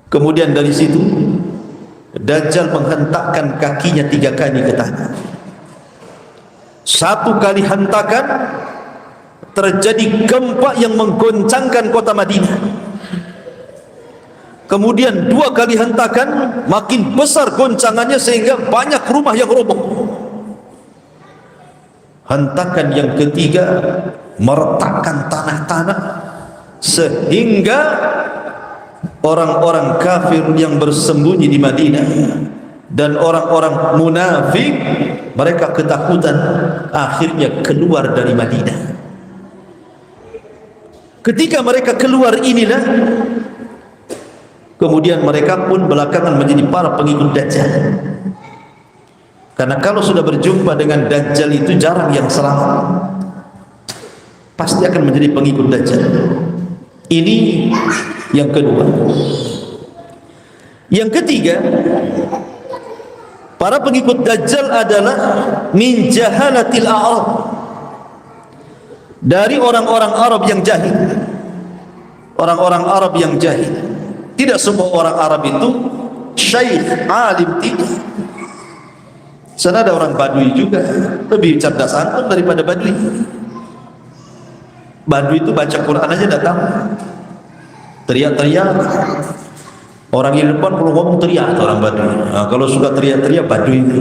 Kemudian dari situ Dajjal menghentakkan kakinya 3 kali ke tanah. 1 kali hentakan terjadi gempa yang menggoncangkan kota Madinah. Kemudian 2 kali hentakan makin besar goncangannya sehingga banyak rumah yang roboh. Hentakan yang ketiga meretakkan tanah-tanah sehingga orang-orang kafir yang bersembunyi di Madinah dan orang-orang munafik mereka ketakutan, akhirnya keluar dari Madinah. Ketika mereka keluar inilah kemudian mereka pun belakangan menjadi para pengikut Dajjal. Karena kalau sudah berjumpa dengan Dajjal itu jarang yang selamat, pasti akan menjadi pengikut Dajjal. Ini yang kedua. Yang ketiga, para pengikut Dajjal adalah min jahalatil a'rab, dari orang-orang Arab yang jahil. Orang-orang Arab yang jahil. Tidak semua orang Arab itu syekh, alim, tidak. Sana ada orang Badui juga, lebih cerdas antum daripada Badui. Badui itu baca Quran aja dah tahu. Teriak-teriak. Orang yang depan kalau ngomong teriak orang Badui. Nah, kalau suka teriak-teriak Badui itu.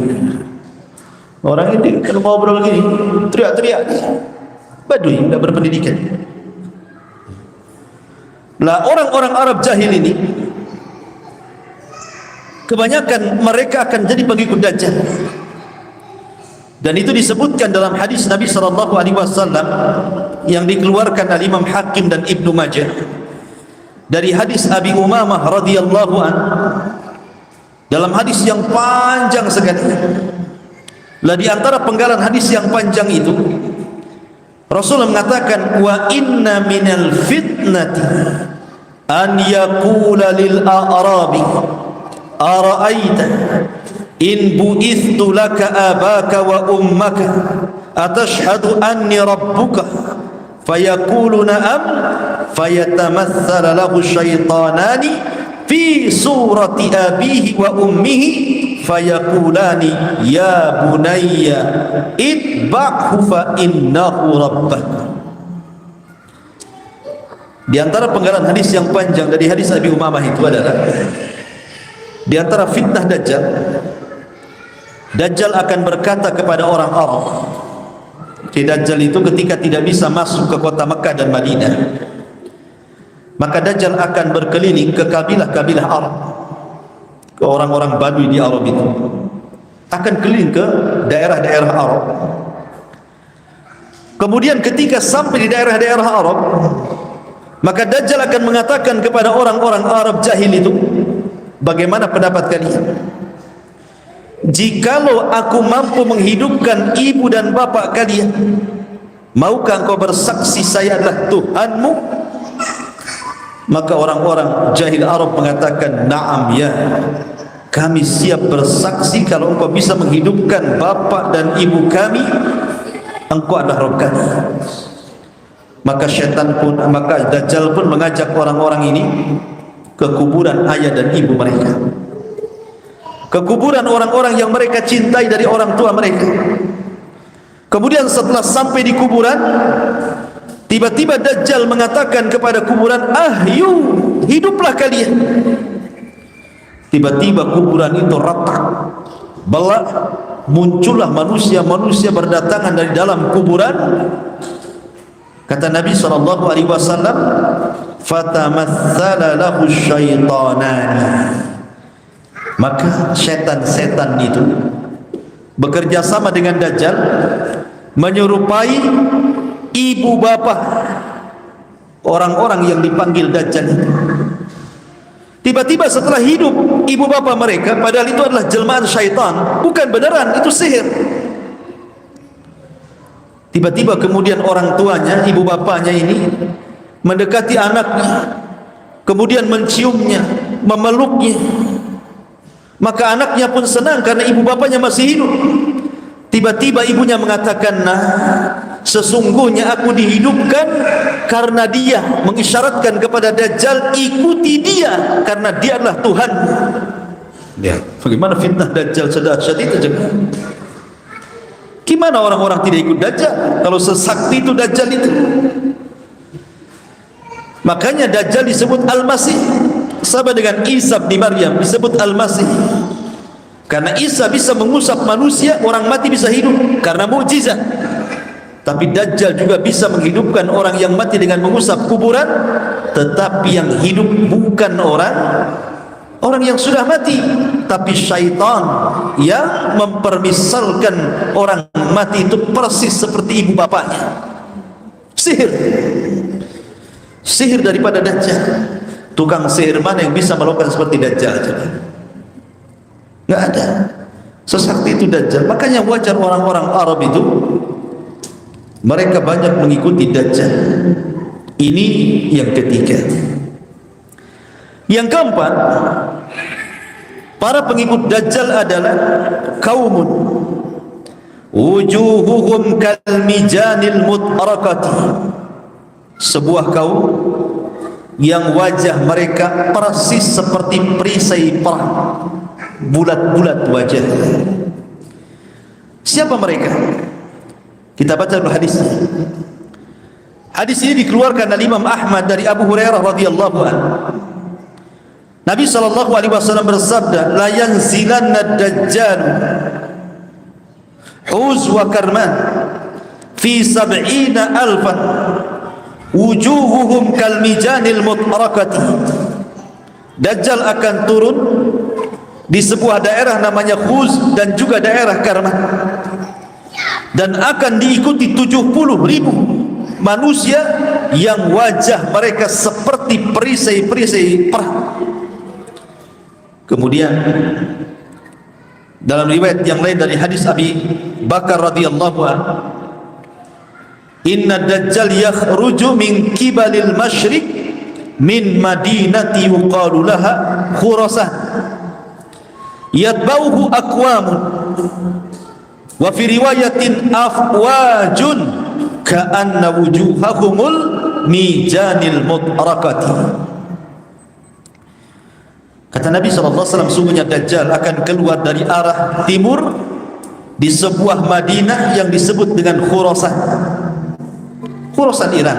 Orang ini kalau ngobrol lagi teriak-teriak. Badui, tidak berpendidikan. Lah orang-orang Arab jahil ini kebanyakan mereka akan jadi pengikut Dajjal. Dan itu disebutkan dalam hadis Nabi SAW yang dikeluarkan oleh Imam Hakim dan Ibnu Majah dari hadis Abi Umamah radhiyallahu an, dalam hadis yang panjang sekali. Lah di antara penggalan hadis yang panjang itu Rasulullah mengatakan, wa inna minal fitnati an yaqula lil a'rabi ara'aita in bu'ithtu laka abaka wa ummaka atashhadu anni rabbuka fayaqulu na'am fayatamathala lahu syaitanani fi surati abihi wa ummihi fayaqulani ya bunayya itba'hu fa innahu rabbak. Di antara penggalan hadis yang panjang dari hadis Abi Umamah itu adalah di antara fitnah Dajjal, Dajjal akan berkata kepada orang Arab. Dajjal itu ketika tidak bisa masuk ke kota Mekah dan Madinah, maka Dajjal akan berkeliling ke kabilah-kabilah Arab, ke orang-orang Badui di Arab itu, akan keliling ke daerah-daerah Arab. Kemudian ketika sampai di daerah-daerah Arab, maka Dajjal akan mengatakan kepada orang-orang Arab jahil itu, bagaimana pendapat kalian? Jikalau aku mampu menghidupkan ibu dan bapak kalian, maukah engkau bersaksi saya adalah Tuhanmu? Maka orang-orang jahil Arab mengatakan, na'am ya, kami siap bersaksi kalau engkau bisa menghidupkan bapak dan ibu kami, engkau adalah Rabb kami. Maka maka Dajjal pun mengajak orang-orang ini ke kuburan ayah dan ibu mereka, ke kuburan orang-orang yang mereka cintai dari orang tua mereka. Kemudian setelah sampai di kuburan, tiba-tiba Dajjal mengatakan kepada kuburan, ahyu, hiduplah kalian. Tiba-tiba kuburan itu retak, belak, muncullah manusia-manusia berdatangan dari dalam kuburan. Kata Nabi SAW, fatamatsala lahu syaitanani, maka setan-setan itu bekerja sama dengan Dajjal menyerupai ibu bapa orang-orang yang dipanggil Dajjal itu. Tiba-tiba setelah hidup ibu bapa mereka, padahal itu adalah jelmaan syaitan, bukan beneran, itu sihir. Tiba-tiba kemudian orang tuanya, ibu bapanya ini mendekati anaknya, kemudian menciumnya, memeluknya. Maka anaknya pun senang karena ibu bapanya masih hidup. Tiba-tiba ibunya mengatakan, nah, sesungguhnya aku dihidupkan karena dia, mengisyaratkan kepada Dajjal, ikuti dia karena dia adalah Tuhan. Ya, bagaimana fitnah Dajjal sedahsyat itu juga. Gimana orang-orang tidak ikut Dajjal kalau sesakti itu Dajjal itu? Makanya Dajjal disebut Al-Masih, sama dengan Isa bin Maryam disebut Al-Masih. Karena Isa bisa mengusap manusia, orang mati bisa hidup karena mukjizat. Tapi Dajjal juga bisa menghidupkan orang yang mati dengan mengusap kuburan, tetapi yang hidup bukan orang yang sudah mati, tapi syaitan yang mempermisalkan orang mati itu persis seperti ibu bapaknya. Sihir daripada Dajjal. Tukang sihir mana yang bisa melakukan seperti Dajjal? Nggak ada. Sesakti itu Dajjal. Makanya wajar orang-orang Arab itu mereka banyak mengikuti Dajjal. Ini yang ketiga. Yang keempat, para pengikut Dajjal adalah kaumun wujuhuhum kalmijanil mut'arakati, sebuah kaum yang wajah mereka persis seperti perisai perang, bulat-bulat wajah. Siapa mereka? Kita baca dulu hadisnya. Hadis ini dikeluarkan oleh Imam Ahmad dari Abu Hurairah radhiyallahu anhu. Nabi sallallahu alaihi wasallam bersabda, la yanzilanna ad-dajjal huz wa karman fi 70,000 wujuhuhum kalmijanil mut'arakati. Dajjal akan turun di sebuah daerah namanya Khuz dan juga daerah Karman, dan akan diikuti 70,000 manusia yang wajah mereka seperti perisai-perisai perang. Kemudian dalam riwayat yang lain dari hadis Abi Bakar radhiyallahu anhu, inna Dajjal yakhruju min kibalil masyriq min madinati yuqalu laha Khurasan yatbauhu aqwamun wa fi riwayatin afwajun ka'anna wujuhahumul mijanil mut'arakati. Kata Nabi SAW, sungguhnya Dajjal akan keluar dari arah timur di sebuah Madinah yang disebut dengan Khurasan, Iran,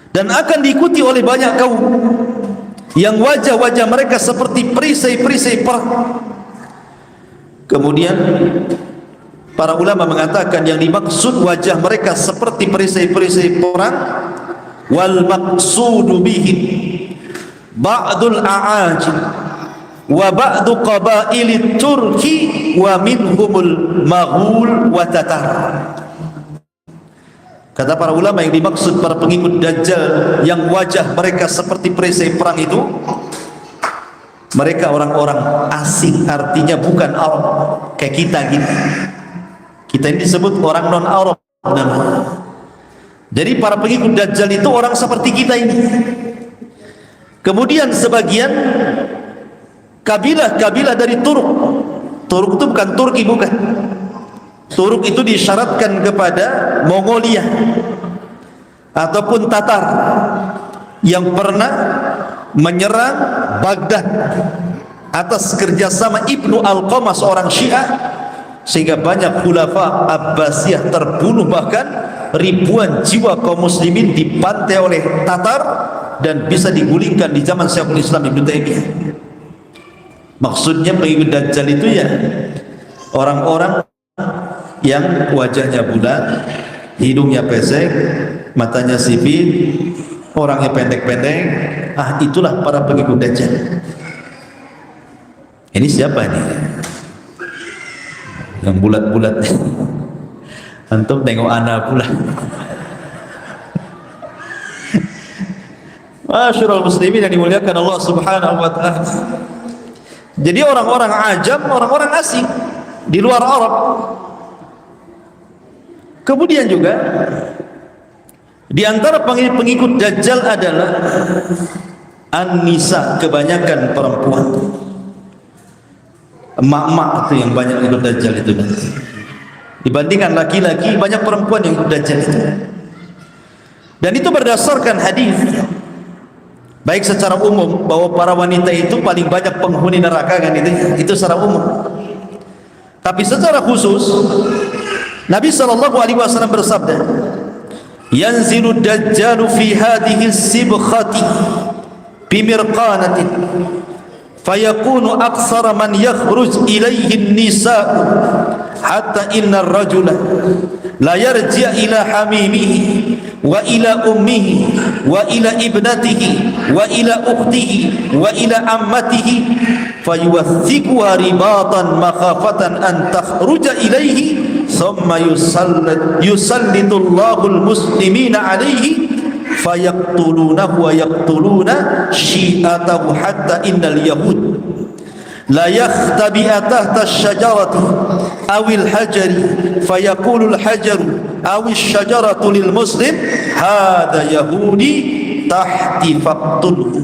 dan akan diikuti oleh banyak kaum yang wajah-wajah mereka seperti perisai-perisai perang. Kemudian para ulama mengatakan yang dimaksud wajah mereka seperti perisai-perisai perang, wal maqsudu bihi ba'dul a'ajim wa ba'du qabailit turki wa minhumul maghul wa tatar. Kata para ulama, yang dimaksud para pengikut Dajjal yang wajah mereka seperti perisai perang itu, mereka orang-orang asing, artinya bukan Arab kayak kita gini. Kita ini disebut orang non Arab namanya. Jadi para pengikut Dajjal itu orang seperti kita ini. Kemudian sebagian kabilah dari Turk. Turk itu bukan Turki, bukan. Turk itu disyaratkan kepada Mongolia ataupun Tatar yang pernah menyerang Baghdad atas kerjasama Ibnu Alqamah, seorang Syiah, sehingga banyak khulafa Abbasiyah terbunuh, bahkan ribuan jiwa kaum muslimin dibantai oleh Tatar dan bisa digulingkan di zaman Syekhul Islam Ibnu Taimiyah. Maksudnya pengikut Dajjal itu ya orang-orang yang wajahnya bulat, hidungnya pesek, matanya sipit, orangnya pendek-pendek. Itulah para pengikut Dajjal. Ini siapa ini? Yang bulat-bulat. Antum tengok anak pula. Masyarul muslimin yang dimuliakan Allah Subhanahu wa ta'ala. Jadi orang-orang ajam, orang-orang asing di luar Arab. Kemudian juga di antara pengikut Dajjal adalah an-nisa, kebanyakan perempuan. Emak-emak itu yang banyak ikut Dajjal itu. Dibandingkan laki-laki, banyak perempuan yang ikut Dajjal itu. Dan itu berdasarkan hadis, baik secara umum bahwa para wanita itu paling banyak penghuni neraka kan, itu secara umum. Tapi secara khusus Nabi SAW bersabda, yanzilu dajjalu fi hadhihi sibkhati bimirqanatin fayakunu aktsara man yakhruj ilayhi an-nisaa hatta inna ar-rajula la yarji' ila hamimihi wa ila ummihi wa ila ibnatihi wa ila ukhtihi wa ila ammatihi fayuwaththikuha ribatan makhafatan an takhruja ilayhi thumma yusallitullahu al-muslimina alayhi fayaqtulunahu wa yaqtuluna syi'atahu hatta innal yahud la yakhtabi'a tahta asy-syajarati awil hajari fayaqulu al-hajaru awil syajaratu lil muslim hadha yahudi tahti faqtulhu.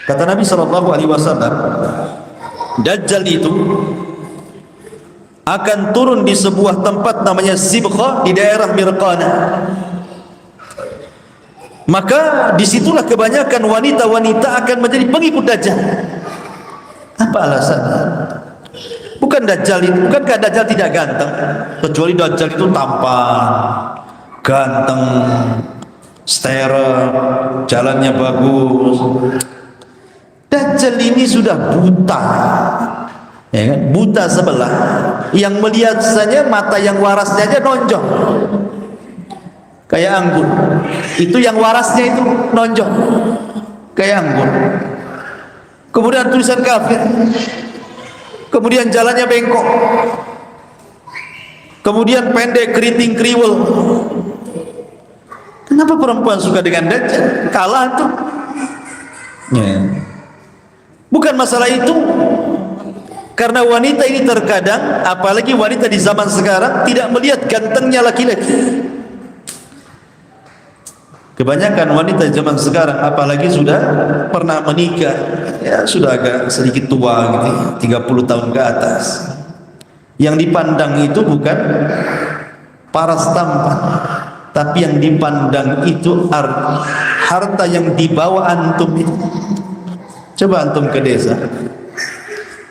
Kata Nabi SAW, Dajjal itu akan turun di sebuah tempat namanya Sibkhah di daerah Mirqana. Maka disitulah kebanyakan wanita-wanita akan menjadi pengikut Dajjal. Apa alasannya? Bukankah Dajjal tidak ganteng? Kecuali Dajjal itu tampan, ganteng, steril, jalannya bagus. Dajjal ini sudah buta, ya kan? Buta sebelah. Yang melihat saja mata yang warasnya aja nonjol, kayak anggur. Itu yang warasnya itu nonjol kayak anggur. Kemudian tulisan kafir. Kemudian jalannya bengkok. Kemudian pendek, keriting, kriwel. Kenapa perempuan suka dengan Dajjal? Kalah tuh. Ya. Bukan masalah itu. Karena wanita ini terkadang, apalagi wanita di zaman sekarang, tidak melihat gantengnya laki-laki. Kebanyakan wanita zaman sekarang, apalagi sudah pernah menikah, ya sudah agak sedikit tua gitu, 30 tahun ke atas, yang dipandang itu bukan paras tampan, tapi yang dipandang itu harta yang dibawa antum itu. Coba antum ke desa,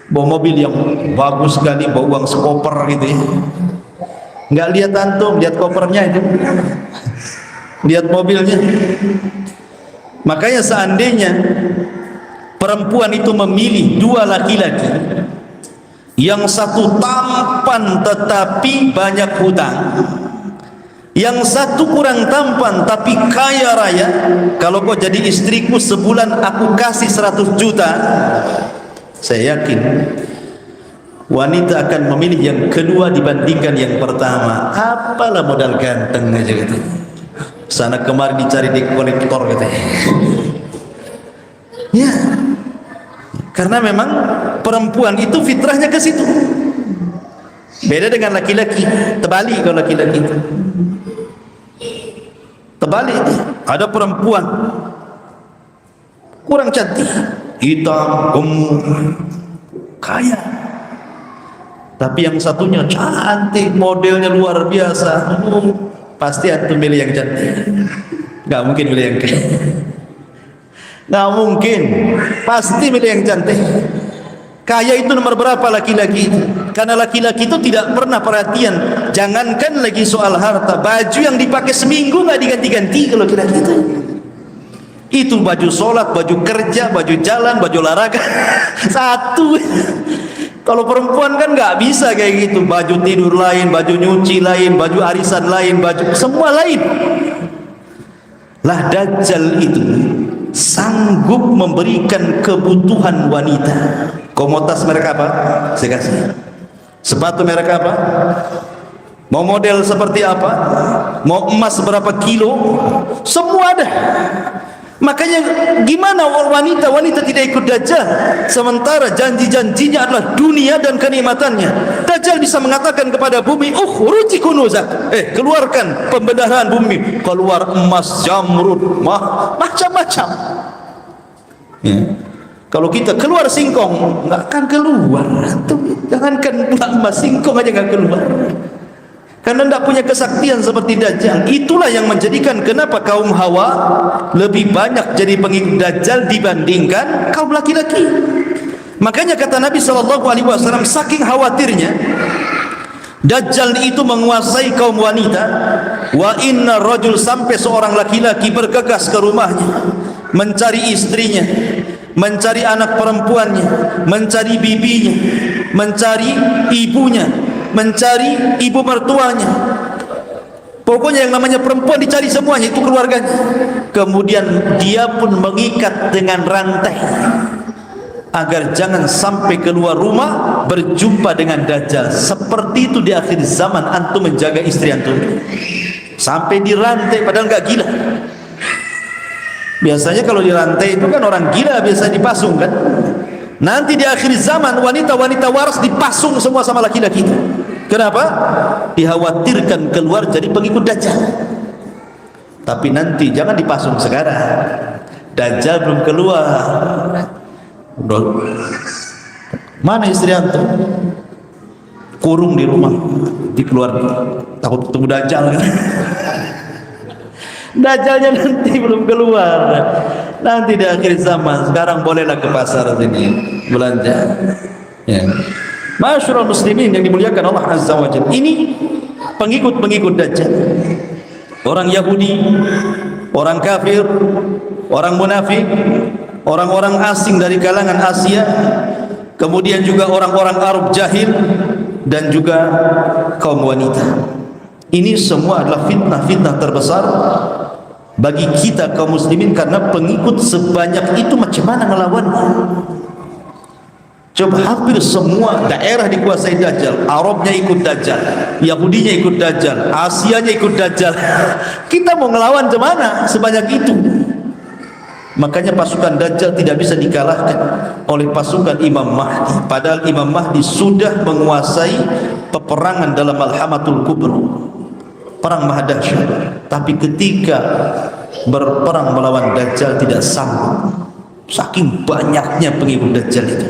bawa mobil yang bagus sekali, bawa uang sekoper gitu ya, nggak lihat antum, lihat kopernya itu, lihat mobilnya. Makanya seandainya perempuan itu memilih dua laki-laki, yang satu tampan tetapi banyak hutang, yang satu kurang tampan tapi kaya raya, kalau kau jadi istriku sebulan aku kasih 100 juta, saya yakin wanita akan memilih yang kedua dibandingkan yang pertama. Apalah modal ganteng aja gitu, sana kemari dicari di kolektor katanya. Ya, karena memang perempuan itu fitrahnya ke situ. Beda dengan laki-laki, terbalik kalau laki-laki itu. Terbalik, ada perempuan kurang cantik, hitam, gemuk, kaya. Tapi yang satunya cantik, modelnya luar biasa. Pasti antum milih yang cantik. Gak mungkin milih yang kaya. Gak mungkin. Pasti milih yang cantik. Kaya itu nomor berapa laki-laki itu? Karena laki-laki itu tidak pernah perhatian. Jangankan lagi soal harta, baju yang dipakai seminggu gak diganti-ganti kalau laki-laki itu. Itu baju sholat, baju kerja, baju jalan, baju olahraga. Satu. Kalau perempuan kan nggak bisa kayak gitu, baju tidur lain, baju nyuci lain, baju arisan lain, baju semua lain. Lah Dajjal itu sanggup memberikan kebutuhan wanita. Komoditas merek apa? Saya kasih. Sepatu merek apa? Mau model seperti apa? Mau emas berapa kilo? Semua ada. Makanya gimana wanita tidak ikut Dajjal, sementara janji-janjinya adalah dunia dan kenikmatannya. Dajjal bisa mengatakan kepada bumi, ukhruji kunuzak, keluarkan pembenaran bumi, keluar emas, jamrud, macam-macam ya. Kalau kita keluar singkong, nggak akan keluar. Jangankan emas, singkong aja nggak keluar. Karena tidak punya kesaktian seperti Dajjal. Itulah yang menjadikan kenapa kaum Hawa lebih banyak jadi pengikut Dajjal dibandingkan kaum laki-laki. Makanya kata Nabi SAW, saking khawatirnya Dajjal itu menguasai kaum wanita, wa inna rajul, sampai seorang laki-laki bergegas ke rumahnya mencari istrinya, mencari anak perempuannya, mencari bibinya, mencari ibunya, mencari ibu mertuanya. Pokoknya yang namanya perempuan dicari semuanya, itu keluarganya. Kemudian dia pun mengikat dengan rantai agar jangan sampai keluar rumah berjumpa dengan Dajjal. Seperti itu di akhir zaman antum menjaga istri antum, sampai dirantai padahal enggak gila. Biasanya kalau dirantai itu kan orang gila, biasa dipasung kan. Nanti di akhir zaman wanita-wanita waras dipasung semua sama laki-laki itu. Kenapa? Dikhawatirkan keluar jadi pengikut Dajjal. Tapi nanti jangan dipasung sekarang, Dajjal belum keluar. Mana istri antum? Kurung di rumah, dikeluar, takut ketemu Dajjal kan? Dajjalnya nanti belum keluar, nanti di akhir zaman. Sekarang bolehlah ke pasar sini belanja, ya. Masyarul muslimin yang dimuliakan Allah Azza wa Jalla, ini pengikut-pengikut Dajjal, orang Yahudi, orang kafir, orang munafik, orang-orang asing dari kalangan Asia, kemudian juga orang-orang Arab jahil, dan juga kaum wanita. Ini semua adalah fitnah-fitnah terbesar bagi kita kaum muslimin, karena pengikut sebanyak itu macam mana ngelawannya? Coba, hampir semua daerah dikuasai Dajjal. Arabnya ikut Dajjal, Yahudinya ikut Dajjal, Asianya ikut Dajjal. Kita mau ngelawan kemana sebanyak itu? Makanya pasukan Dajjal tidak bisa dikalahkan oleh pasukan Imam Mahdi. Padahal Imam Mahdi sudah menguasai peperangan dalam Al-Hamatul Kubra, perang Mahdasyah. Tapi ketika berperang melawan Dajjal tidak sanggup, saking banyaknya pengikut Dajjal itu.